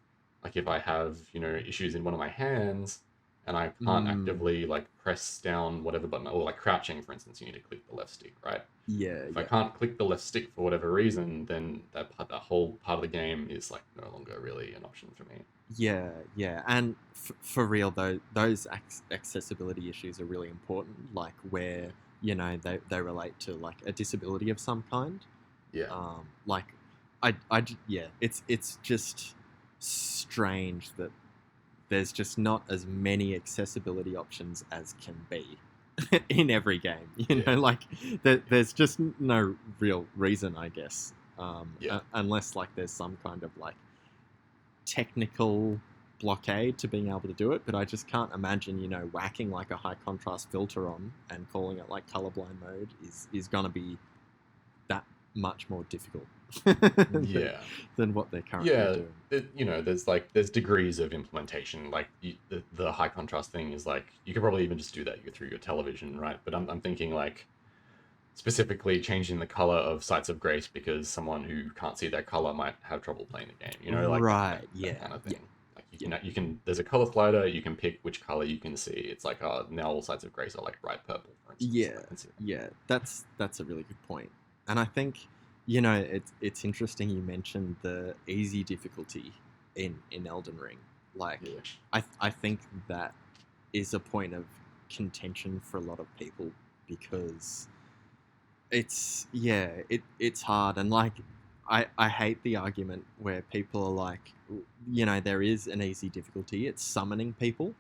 Like if I have issues in one of my hands and I can't Mm, actively like press down whatever button, or like crouching, for instance, you need to click the left stick, right? yeah. If I Yeah. can't click the left stick for whatever reason, then that whole part of the game is like no longer really an option for me. Yeah. Yeah. And for real though, those accessibility issues are really important. Like where they relate to like a disability of some kind. Yeah. Like yeah, it's just strange that there's just not as many accessibility options as can be in every game. Yeah. Like there's just no real reason, I guess, Yeah. unless like there's some kind of like technical blockade to being able to do it. But I just can't imagine, whacking like a high contrast filter on and calling it like colorblind mode is gonna be that much more difficult than, Yeah. than what they're currently Yeah. doing. There's degrees of implementation. Like the high contrast thing is like you could probably even just do that through your television, right? But I'm thinking like specifically changing the color of sites of grace because someone who can't see that color might have trouble playing the game. Like Right. that Yeah. kind of Yeah. thing. Like Yeah. you can there's a color slider, you can pick which color you can see. It's like now all sites of grace are like bright purple, for instance. Yeah. I can see that. Yeah. That's a really good point. And I think it's interesting you mentioned the easy difficulty in Elden Ring. Like Yeah. I think that is a point of contention for a lot of people because it's hard, and like I hate the argument where people are like, there is an easy difficulty, it's summoning people.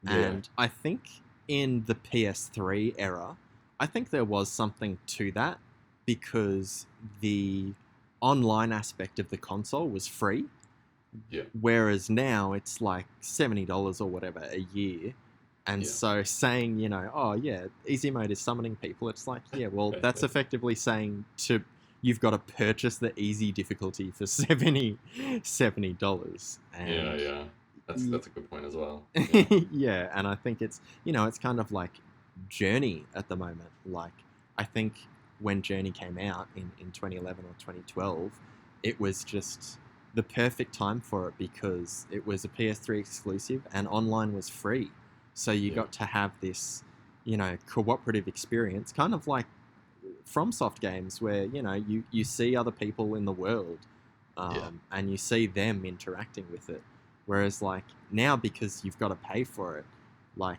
Yeah. And I think in the PS3 era, I think there was something to that because the online aspect of the console was free, Yeah. whereas now it's like $70 or whatever a year. And Yeah. so saying, oh yeah, easy mode is summoning people, it's like, yeah, well, that's effectively saying you've got to purchase the easy difficulty for $70. Yeah, And yeah. That's a good point as well. Yeah. yeah, and I think it's kind of like Journey at the moment. Like I think when Journey came out in 2011 or 2012, it was just the perfect time for it because it was a PS3 exclusive and online was free. So you Yeah. got to have this, cooperative experience, kind of like FromSoft games where, you see other people in the world Yeah. and you see them interacting with it. Whereas like now, because you've got to pay for it, like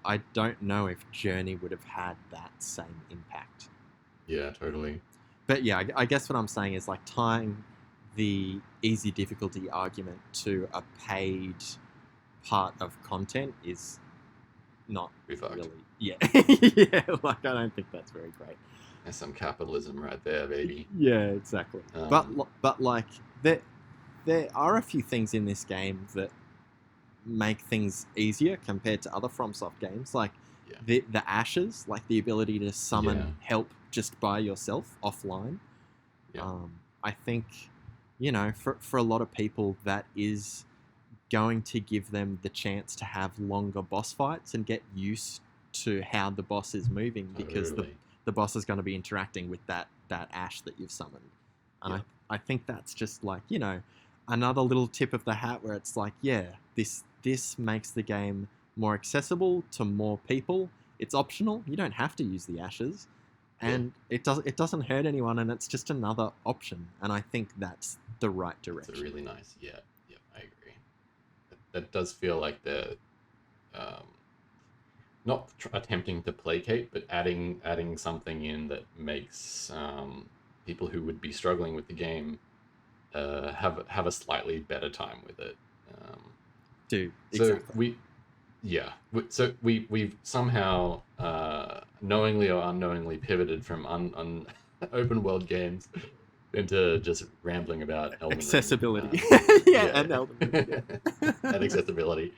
I don't know if Journey would have had that same impact. Yeah, totally. But yeah, I guess what I'm saying is like tying the easy difficulty argument to a paid part of content is not We fucked. really. Yeah, yeah. Like I don't think that's very great. There's some capitalism right there, baby. Yeah, exactly. Um, But like there are a few things in this game that make things easier compared to other FromSoft games, like yeah, the ashes, like the ability to summon yeah, help just by yourself offline. yeah, I think, for a lot of people, that is going to give them the chance to have longer boss fights and get used to how the boss is moving because totally. the boss is going to be interacting with that ash that you've summoned. And Yeah, I think that's just like, another little tip of the hat where it's like, yeah, this makes the game more accessible to more people. It's optional. You don't have to use the ashes. yeah. And it doesn't hurt anyone, and it's just another option. And I think that's the right It's a direction. really nice. Yeah, yeah, I agree. That does feel like they're um, not attempting to placate, but adding something in that makes people who would be struggling with the game have a slightly better time with it. Um, Dude, so exactly. we've somehow knowingly or unknowingly pivoted from open world games into just rambling about Elden Ring. Accessibility. Yeah, Yeah, and Elden Ring. Yeah. and accessibility.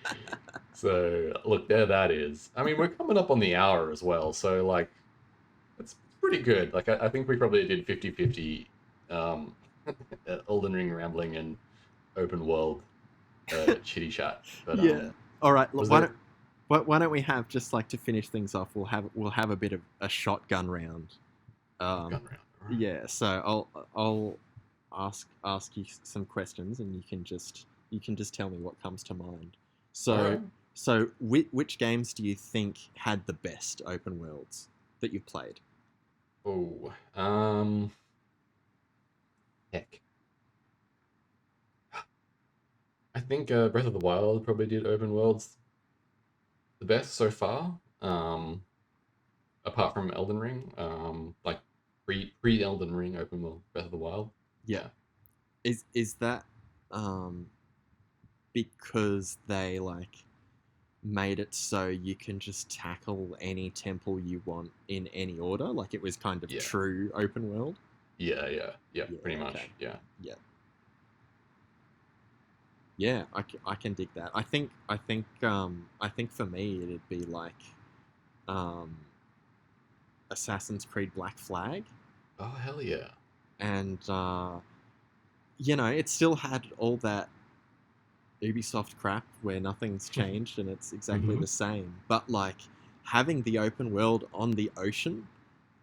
So look, there that is. I mean, we're coming up on the hour as well, so like it's pretty good. Like I think we probably did 50-50 um, Elden Ring rambling and open world chitty chat. But Yeah. All right. was there Why don't we have just like to finish things off? We'll have a bit of a shotgun round. gun round? All right. Yeah. So I'll ask you some questions, and you can just tell me what comes to mind. All So right. which games do you think had the best open worlds that you've played? Oh, heck. I think Breath of the Wild probably did open worlds the best so far. Apart from Elden Ring, like pre Elden Ring open world Breath of the Wild. Yeah. Yeah, Is that um because they like made it so you can just tackle any temple you want in any order? Like it was kind of yeah, true open world? yeah. Yeah, Pretty much. okay. Yeah, Yeah. Yeah, I can dig that. I think for me it'd be like um Assassin's Creed Black Flag, oh hell yeah. and it still had all that Ubisoft crap where nothing's changed and it's exactly Hmm. the same. But like having the open world on the ocean,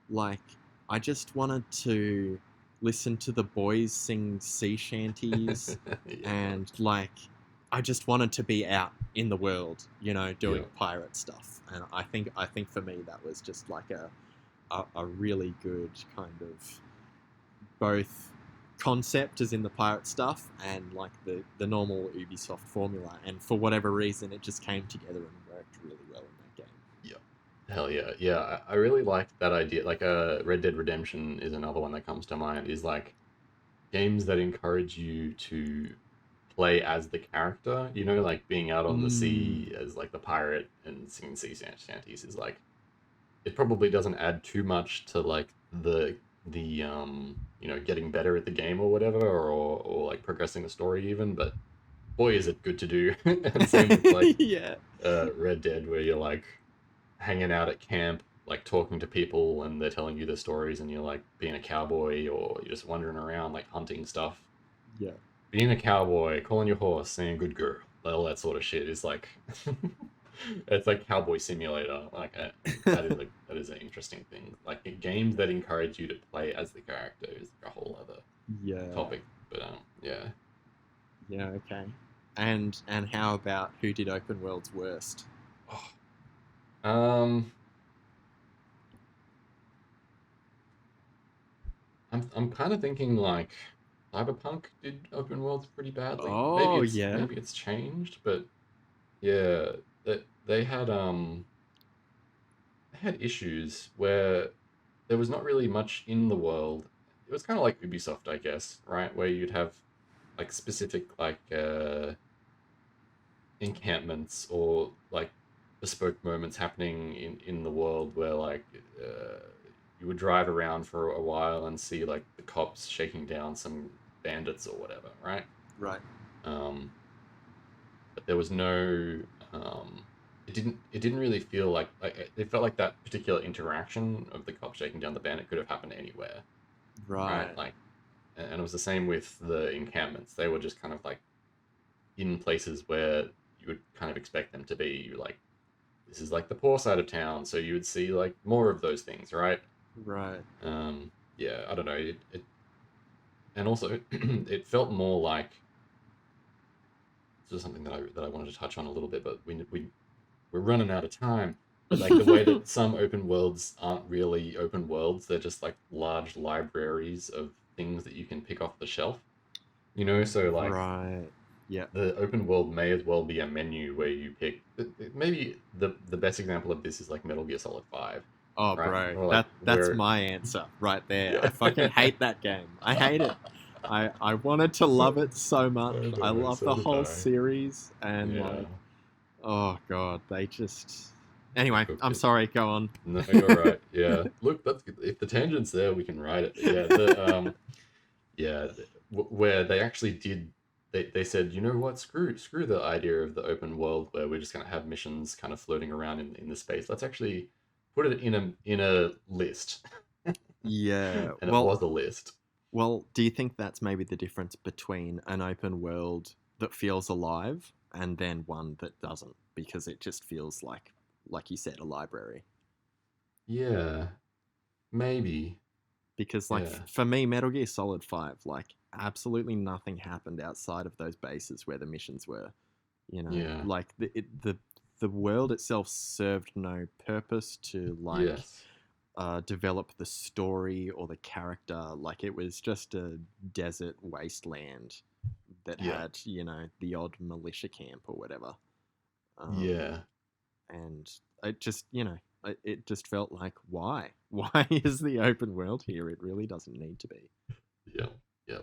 like I just wanted to listen to the boys sing sea shanties, Yeah, and like I just wanted to be out in the world, yeah, doing pirate stuff. And I think for me that was just like a really good kind of both concept as in the pirate stuff and like the normal Ubisoft formula, and for whatever reason it just came together and worked really well in that game. yeah. Hell yeah, yeah. I really liked that idea. Like, Red Dead Redemption is another one that comes to mind. Is like games that encourage you to play as the character. You know, like being out on the Mm, sea as like the pirate and singing sea shanties is like it probably doesn't add too much to like the getting better at the game or whatever or like progressing the story even, but boy is it good to do. And same with like yeah, Red Dead, where you're like hanging out at camp, like talking to people and they're telling you their stories and you're like being a cowboy or you're just wandering around like hunting stuff. yeah, Being a cowboy, calling your horse, saying good girl, all that sort of shit is like it's like cowboy simulator. Like that is an interesting thing. Like games that encourage you to play as the character is like a whole other yeah, topic. But yeah. yeah. Okay. And how about who did open worlds worst? Oh, um, I'm kind of thinking like Cyberpunk did open worlds pretty badly. Oh yeah. Maybe it's changed, but yeah, that they had had issues where there was not really much in the world. It was kind of like Ubisoft, I guess, right? Where you'd have like specific like encampments or like bespoke moments happening in the world where like you would drive around for a while and see like the cops shaking down some bandits or whatever, right? Right. Um, but there was no it didn't really feel like it felt like that particular interaction of the cop shaking down the bandit could have happened anywhere, right? Right. Like, and it was the same with the encampments. They were just kind of like in places where you would kind of expect them to be. You like, this is like the poor side of town, so you would see like more of those things, right? Right. Yeah, I don't know. And also it felt more like this is something that I wanted to touch on a little bit, but we're running out of time. But like the way that some open worlds aren't really open worlds, they're just like large libraries of things that you can pick off the shelf. So like Right. Yeah. the open world may as well be a menu where you pick. Maybe the best example of this is like Metal Gear Solid 5, Oh, right? bro, Or like that's where, my answer right there. I yeah. fucking hate that game. I hate it. I wanted to love it so I much. I know, love so the did whole I. series, and Yeah, like, oh god, they just. they Anyway, cooked I'm it. sorry. Go on. No, you're right. Yeah, look, that's if the tangent's there, we can write it. But yeah, yeah, where they actually did. They said, you know what, screw the idea of the open world where we're just gonna have missions kind of floating around in the space. Let's actually put it in a list, Yeah. and it was a list. Well, do you think that's maybe the difference between an open world that feels alive and then one that doesn't, because it just feels like you said, a library? Yeah, maybe. Because like Yeah, for me, Metal Gear Solid 5, like absolutely nothing happened outside of those bases where the missions were. yeah, Like the world itself served no purpose to like yes, develop the story or the character. Like it was just a desert wasteland that yeah, had the odd militia camp or whatever. Um, yeah, and it just it just felt like, why is the open world here? It really doesn't need to be. yeah, yeah.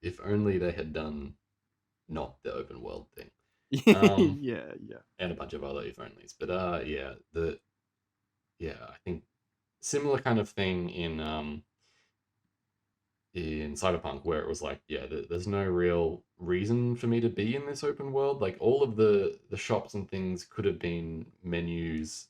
If only they had done not the open world thing. Um, Yeah, yeah. and a bunch of other if onlys. But yeah, I think similar kind of thing in Cyberpunk where it was like, yeah, there's no real reason for me to be in this open world. Like all of the shops and things could have been menus.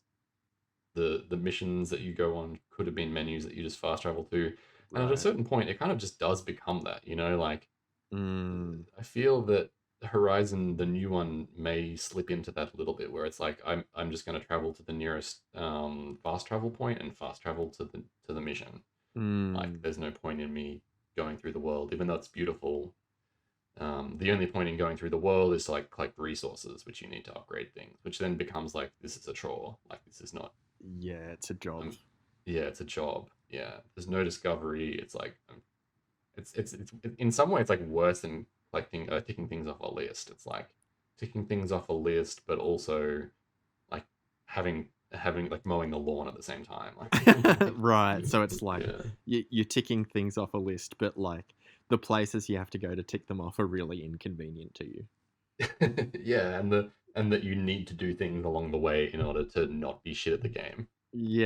The missions that you go on could have been menus that you just fast travel to. And at a Right. certain point, it kind of just does become that, like Mm, I feel that Horizon, the new one, may slip into that a little bit, where it's like I'm just going to travel to the nearest fast travel point and fast travel to the mission. Like, mm, there's no point in me going through the world, even though it's beautiful. The only point in going through the world is to like collect resources, which you need to upgrade things, which then becomes like this is a chore. Like this is not. yeah, it's a job. Yeah, it's a job. Yeah, there's no discovery. It's like it's in some way it's like worse than collecting ticking things off a list. It's like ticking things off a list, but also like having like mowing the lawn at the same time. Like, Right. So it's like yeah, you're ticking things off a list, but like the places you have to go to tick them off are really inconvenient to you. yeah, and that you need to do things along the way in order to not be shit at the game.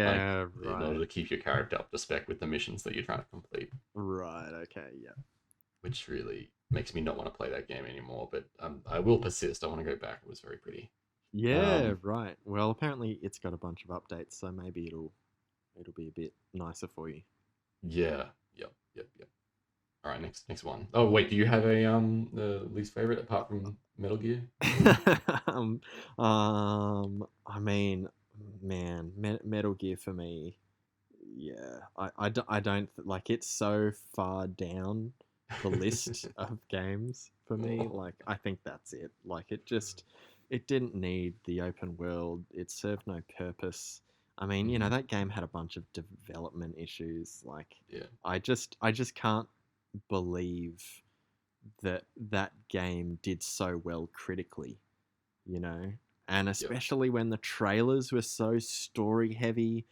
Like Yeah, in order right. to keep your character up to spec with the missions that you're trying to complete, Right. Okay. Yeah. which really makes me not want to play that game anymore. But I will persist. I want to go back. It was very pretty. Yeah, Um, right. Well, apparently it's got a bunch of updates, so maybe it'll be a bit nicer for you. yeah, yep. All right, next one. Oh wait, do you have a least favorite apart from Metal Gear? um, I mean, man, Metal Gear for me, yeah, I don't like it's so far down the list of games for me. Oh, Like, I think that's it. Like, it didn't need the open world. It served no purpose. I mean, mhm, that game had a bunch of development issues. Like, yeah, I just can't believe that game did so well critically, you know, and Yep. especially when the trailers were so story heavy,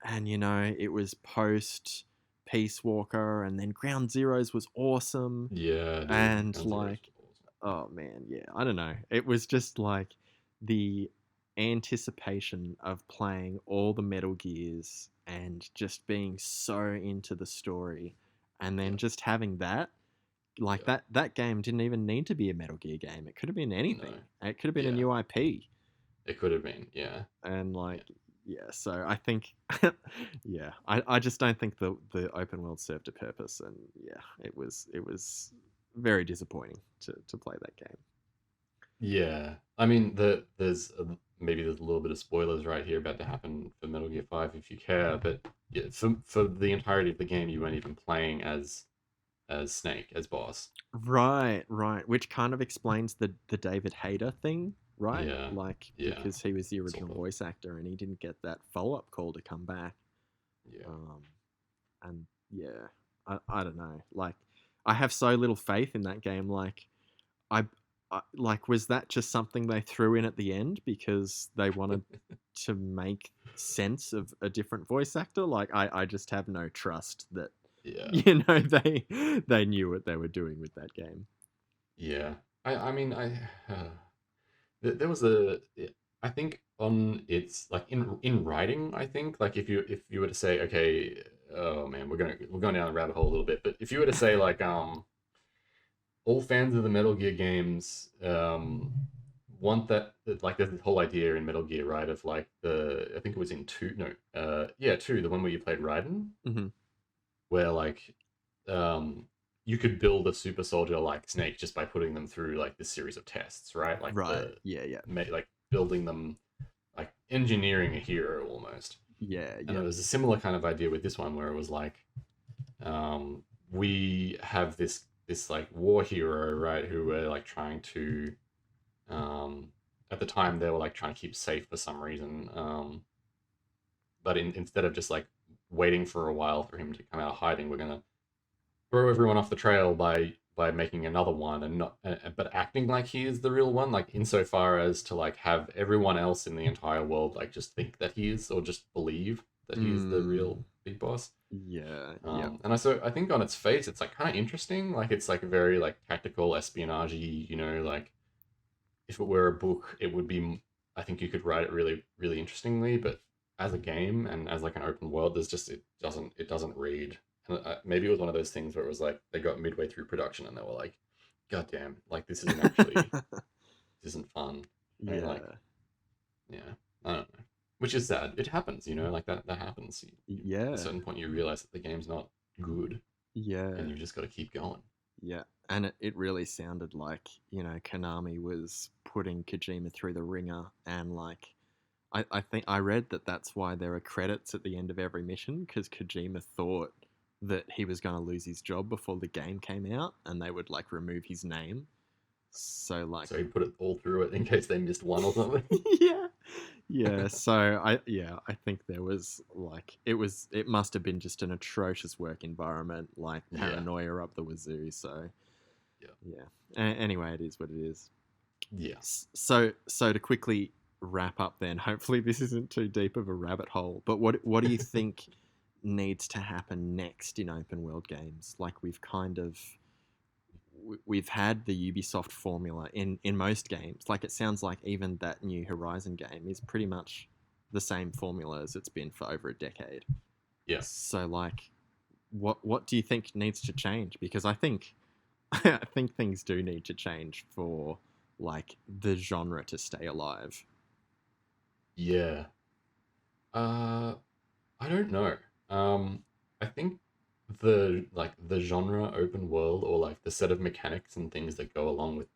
and it was post Peace Walker, and then Ground Zeroes was awesome, Yeah, dude. and Guns N' Roses like, was awesome. oh man, yeah, I don't know. It was just like the anticipation of playing all the Metal Gears and just being so into the story, and then Yep. just having that, like Yep. that game didn't even need to be a Metal Gear game. It could have been No. anything. It could have been a Yeah. new IP. It could have been. Yeah. And Yeah. like, yeah, so I think yeah, I just don't think the open world served a purpose, and yeah, it was very disappointing to play that game. Yeah. I mean, maybe there's a little bit of spoilers right here about to happen for Metal Gear 5 if you care, but yeah, for the entirety of the game, you weren't even playing as Snake, as boss. Right, right. Which kind of explains the David Hayter thing, right? Yeah. Like, Yeah. because he was the Sort original of. voice actor and he didn't get that follow-up call to come back. Yeah. Um, and yeah, I don't know. Like, I have so little faith in that game. Like, I, like, was that just something they threw in at the end because they wanted to make sense of a different voice actor? Like, I just have no trust that Yeah. they knew what they were doing with that game. Yeah. I mean there was a I think on its like in writing, I think like if you were to say, okay, oh man, we're going down the rabbit hole a little bit, but if you were to say like all fans of the Metal Gear games want that like there's this whole idea in Metal Gear, right, of like the I think it was in two, no, yeah, two, the one where you played Raiden, Hmm. where like um you could build a super soldier like Snake just by putting them through like this series of tests, right? Like Right. Yeah. Yeah. like building them, like engineering a hero almost. Yeah. And Yeah. it was a similar kind of idea with this one where it was like we have this like war hero, right, who were like trying to um at the time they were like trying to keep safe for some reason, but instead of just like waiting for a while for him to come out of hiding, we're gonna throw everyone off the trail by making another one, and not but acting like he is the real one, like insofar as to like have everyone else in the entire world like just think that he is, or just believe that he is the real Mm, big boss. yeah. Yep. And I think on its face it's like kind of interesting, like it's like very like tactical espionage, like if it were a book it would be, I think you could write it really really interestingly, but as a game and as like an open world, there's just it doesn't read. And maybe it was one of those things where it was like they got midway through production and they were like, god damn, like this isn't fun. I mean, like, Yeah. yeah, I don't know, which is sad. It happens, like that happens. At a Yeah. certain point you realize that the game's not good and Yeah. you've just got to keep going. Yeah. And it really sounded like, Konami was putting Kojima through the ringer. And like, I think I read that that's why there are credits at the end of every mission, because Kojima thought that he was going to lose his job before the game came out and they would like remove his name. So like, So he put it all through it in case they missed one or something. yeah. Yeah, so I think there was like it must have been just an atrocious work environment, like Yeah. paranoia up the wazoo. So Yeah. yeah. Anyway, it is what it is. Yeah. So to quickly wrap up, then hopefully this isn't too deep of a rabbit hole. But what do you think needs to happen next in open world games? Like we've had the Ubisoft formula in most games. Like it sounds like even that new Horizon game is pretty much the same formula as it's been for over a decade. Yeah. So like what do you think needs to change? Because I think I think things do need to change for like the genre to stay alive. Yeah. Uh, I don't know. I think the genre open world, or like the set of mechanics and things that go along with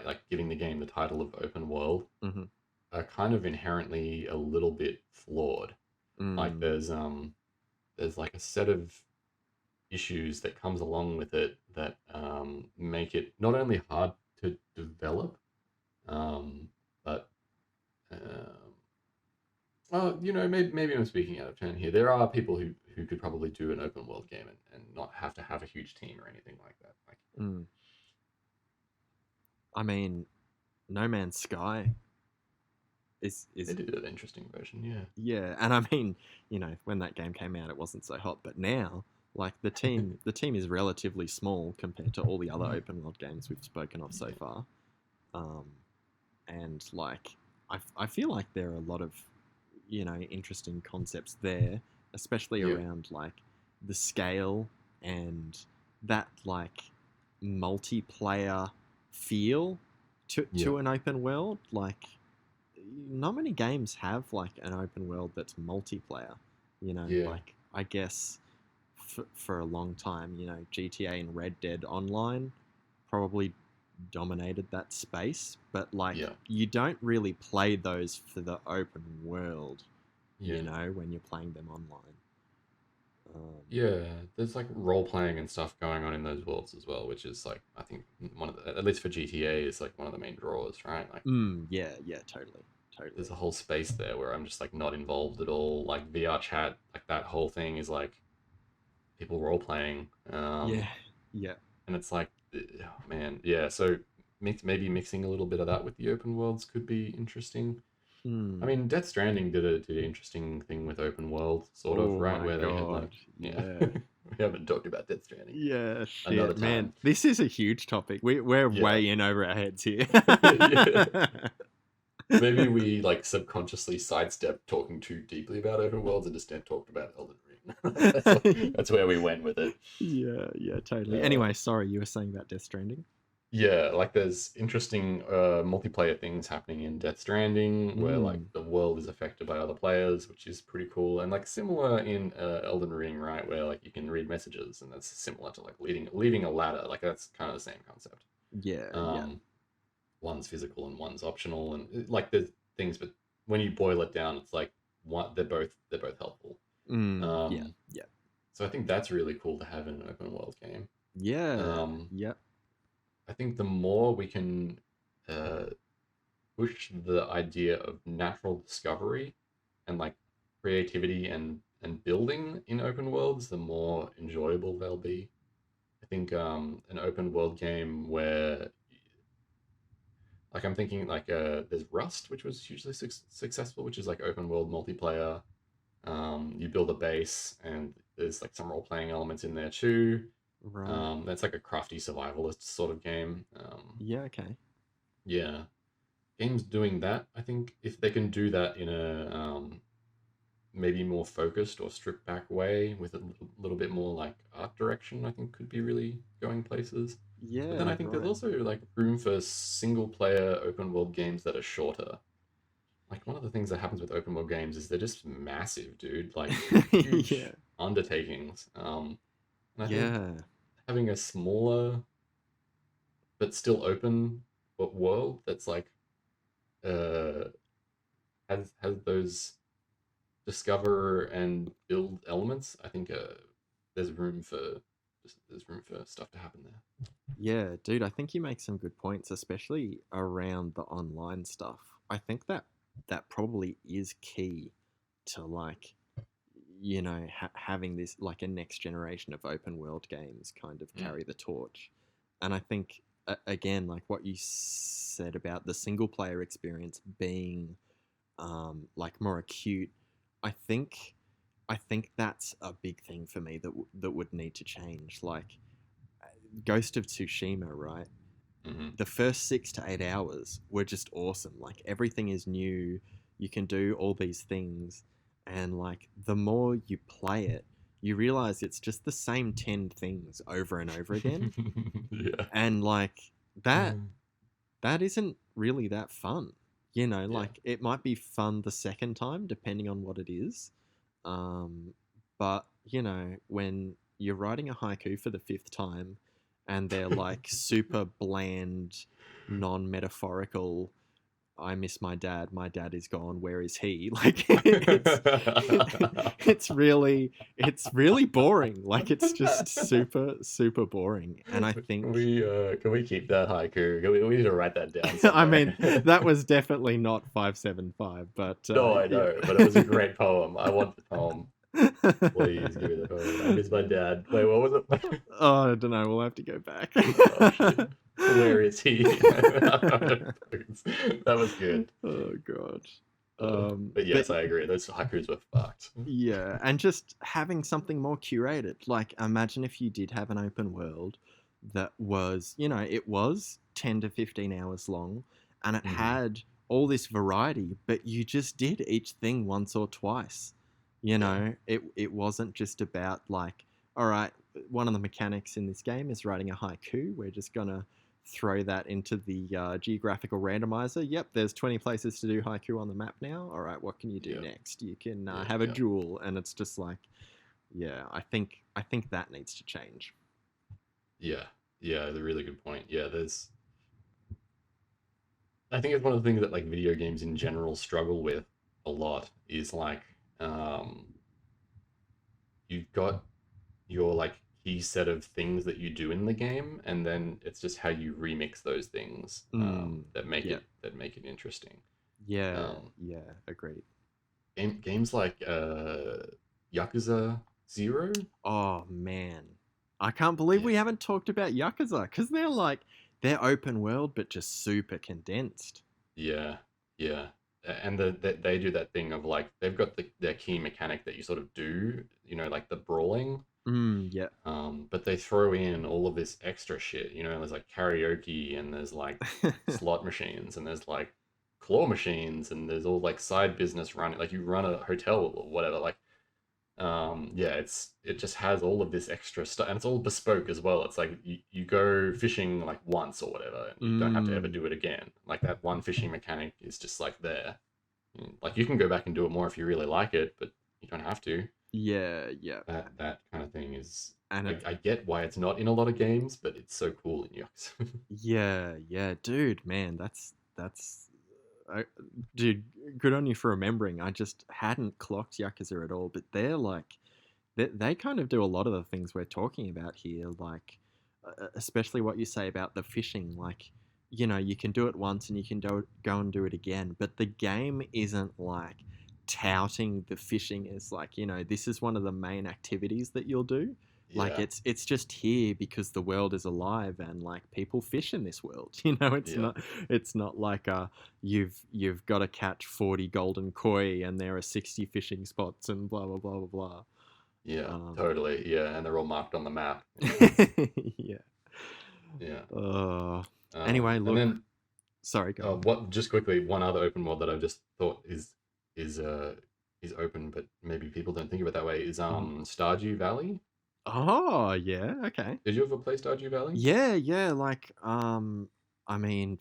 like giving the game the title of open world, Mm-hmm. are kind of inherently a little bit flawed. Like Mm, there's like a set of issues that comes along with it that make it not only hard to develop, but um, well, maybe I'm speaking out of turn here. There are people who could probably do an open world game and not have to have a huge team or anything like that. Like, mm. I mean, No Man's Sky. is They did an interesting version, yeah. yeah, and I mean, when that game came out, it wasn't so hot, but now, like the team is relatively small compared to all the other open world games we've spoken of so Yeah. far, um, and like I feel like there are a lot of interesting concepts there, especially Yeah. around like the scale and that like multiplayer feel to Yeah. an open world. Like not many games have like an open world that's multiplayer. Yeah. Like I guess for a long time, GTA and Red Dead Online probably dominated that space, but like Yeah. you don't really play those for the open world, Yeah. when you're playing them online. Yeah, there's like role playing and stuff going on in those worlds as well, which is like I think one of the, at least for GTA, is like one of the main draws, right? Like Yeah, yeah, totally, there's totally. a whole space there where I'm just like not involved at all. Like VR chat, like that whole thing is like people role playing, Yeah, yeah. and it's like, oh, man, yeah. So maybe mixing a little bit of that with the open worlds could be interesting. I Mm. mean, Death Stranding did an interesting thing with open world, sort of, Oh right? my Where they had like, god, yeah, yeah. we haven't talked about Death Stranding. Yeah, Another shit, man. time. This is a huge topic. We're Yeah. way in over our heads here. Yeah. Maybe we like subconsciously sidestep talking too deeply about open worlds and just talked about Elden Ring. That's where we went with it. Yeah, yeah, totally. Uh, Anyway, sorry, you were saying about Death Stranding? yeah, like there's interesting multiplayer things happening in Death Stranding where like Mm, the world is affected by other players, which is pretty cool. And like similar in Elden Ring, right, where like you can read messages, and that's similar to like leaving a ladder. Like that's kind of the same concept. yeah, yeah. Um, one's physical and one's optional, and like there's things, but when you boil it down, it's like they're both helpful. Yeah, Um, yeah. so I think that's really cool to have in an open world game. Yeah, Um, yeah. I think the more we can uh, push the idea of natural discovery and like creativity and building in open worlds, the more enjoyable they'll be. I think an open world game where like I'm thinking like there's Rust, which was hugely successful, which is like open world multiplayer. You build a base, and there's like some role playing elements in there too. Right. That's like a crafty survivalist sort of game. Yeah, okay. Yeah, games doing that. I think if they can do that in a maybe more focused or stripped back way with a little bit more like art direction, I think could be really going places. But then I Yeah, think there's right. also like room for single player open world games that are shorter. Like one of the things that happens with open world games is they're just massive, dude. Like Yeah. huge undertakings. And I think Yeah. having a smaller but still open world that's like uh has those discover and build elements, I think there's room for there's room for stuff to happen there. Yeah, dude, I think you make some good points, especially around the online stuff. I think that probably is key to like, having this like a next generation of open world games kind of Mm. carry the torch. And I think again, like what you said about the single player experience being like more acute, I think that's a big thing for me that would need to change. Like Ghost of Tsushima, right? Hmm. The first 6 to 8 hours were just awesome. Like everything is new. You can do all these things, and like the more you play it, you realize it's just the same 10 things over and over again, Yeah. and like that that isn't really that fun. Yeah. Like it might be fun the second time depending on what it is. Um, but when you're writing a haiku for the fifth time and they're like super bland, non-metaphorical, I miss my dad is gone, where is he? Like it's really boring. Like it's just super, super boring. And I think Can we keep that haiku? We need to write that down I mean, somewhere. that was definitely not 575, but No, I yeah. know, but it was a great poem. I want the poem. Please give me the poem. I miss my dad. Wait, what was it? Oh, I don't know. We'll have to go back. Oh shit. Where is he? That was good. Oh god. But But yes, I agree. Those haikus were fucked. yeah, and just having something more curated. Like, imagine if you did have an open world that was, it was 10 to 15 hours long and it Hmm. had all this variety, but you just did each thing once or twice. Yeah, It wasn't just about like, all right, one of the mechanics in this game is writing a haiku. We're just gonna throw that into the geographical randomizer. Yep, there's 20 places to do haiku on the map now. All right, what can you do yeah, next? You can yeah, have a yeah, duel, and it's just like, yeah, I think that needs to change. yeah, yeah. The really good point. Yeah, I think it's one of the things that like video games in general struggle with a lot is like, um, you've got your like key set of things that you do in the game, and then it's just how you remix those things that make Yeah, it interesting. yeah, Um, yeah. Agreed. games like Yakuza Zero. Oh man, I can't believe Yeah, we haven't talked about Yakuza because they're open world but just super condensed. yeah, yeah. And they do that thing of like they've got their key mechanic that you sort of do, like the brawling. Yeah. But they throw in all of this extra shit. There's like karaoke and there's like slot machines and there's like claw machines and there's all like side business running. Like you run a hotel or whatever. Like, yeah, it just has all of this extra stuff and it's all bespoke as well. It's like you go fishing like once or whatever and you don't have to ever mm, do it again. Like that one fishing mechanic is just like there. Like you can go back and do it more if you really like it, but you don't have to. yeah, yeah. That kind of thing is And I get why it's not in a lot of games, but it's so cool in Yakuza. yeah, yeah, dude, man, that's I, dude, good on you for remembering. I just hadn't clocked Yakuza at all, but they're like they kind of do a lot of the things we're talking about here, like especially what you say about the fishing. Like, you can do it once and you can go and do it again, but the game isn't like touting the fishing as like, this is one of the main activities that you'll do. Like Yeah, it's just here because the world is alive and like people fish in this world. yeah, It's not like you've got to catch 40 golden koi and there are 60 fishing spots and blah blah blah blah blah. yeah, Um, totally. Yeah, and they're all marked on the map. Yeah, yeah. yeah. Uh, anyway, And look. then Sorry, go on. what? Just quickly, one other open world that I just thought is uh is open, but maybe people don't think of it that way. Is Mhm. Stardew Valley? Oh, yeah. Okay. Did you ever play Stardew Valley? Yeah, yeah. Like, I mean,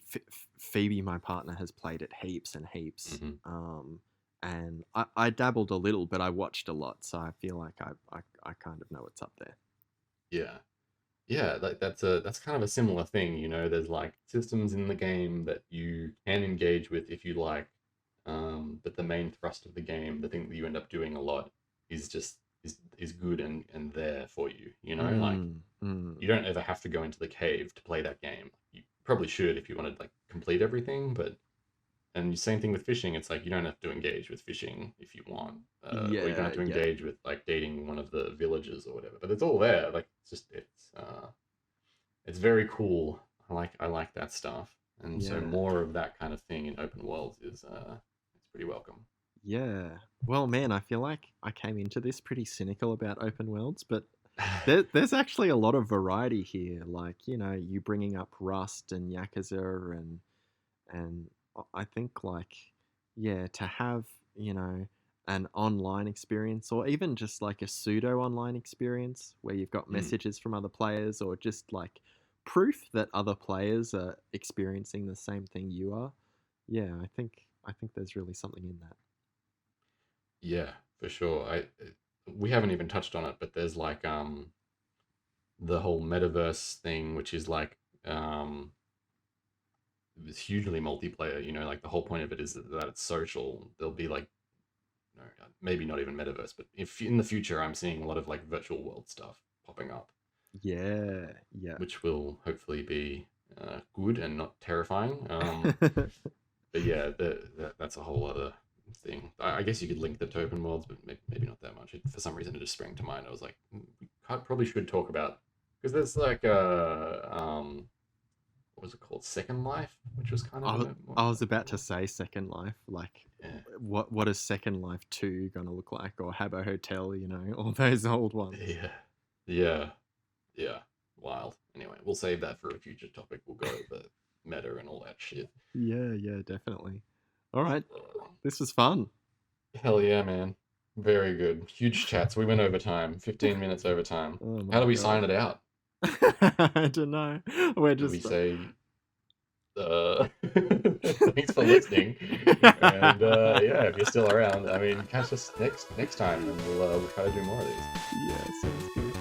Phoebe, my partner, has played it heaps and heaps. Hmm. And I dabbled a little, but I watched a lot, so I feel like I kind of know what's up there. Yeah. Yeah, like that's kind of a similar thing, There's like systems in the game that you can engage with if you like, but the main thrust of the game, the thing that you end up doing a lot, is just is good and there for you, Like Mm. you don't ever have to go into the cave to play that game. You probably should if you want to like complete everything, but and same thing with fishing. It's like you don't have to engage with fishing if you want, or you don't Yeah, have to yeah, engage with like dating one of the villagers or whatever. But it's all there. Like it's very cool. I like that stuff, and so yeah. more of that kind of thing in open worlds is it's pretty welcome. Yeah. Well, man, I feel like I came into this pretty cynical about open worlds, but there's actually a lot of variety here. Like, you bringing up Rust and Yakuza and I think like, yeah, to have, an online experience or even just like a pseudo online experience where you've got Mm, messages from other players or just like proof that other players are experiencing the same thing you are. Yeah, I think there's really something in that. yeah, for sure. We haven't even touched on it, but there's like the whole metaverse thing, which is like it's hugely multiplayer. Like the whole point of it is that it's social. There'll be like no, maybe not even metaverse, but if in the future I'm seeing a lot of like virtual world stuff popping up, Yeah, yeah. which will hopefully be good and not terrifying. But yeah, that's a whole other thing. I guess you could link the to open worlds, but maybe not that much. For some reason, it just sprang to mind. I was like, we probably should talk about because there's like what was it called, Second Life, which was kind of I an was, I was open about to world. say Second Life. Like, Yeah, what is Second Life 2 gonna look like, or Habbo Hotel, all those old ones. Yeah. Yeah. Yeah. Wild. Anyway, we'll save that for a future topic. We'll go over meta and all that shit. Yeah, definitely. All right, this was fun. Hell yeah, man. Very good. Huge chats. We went over time. 15 minutes over time. Oh my How do we God. sign it out? I don't know. We're Do just we say thanks for listening, and yeah, if you're still around, I mean, catch us next time, and we'll try to do more of these. Yeah, sounds good.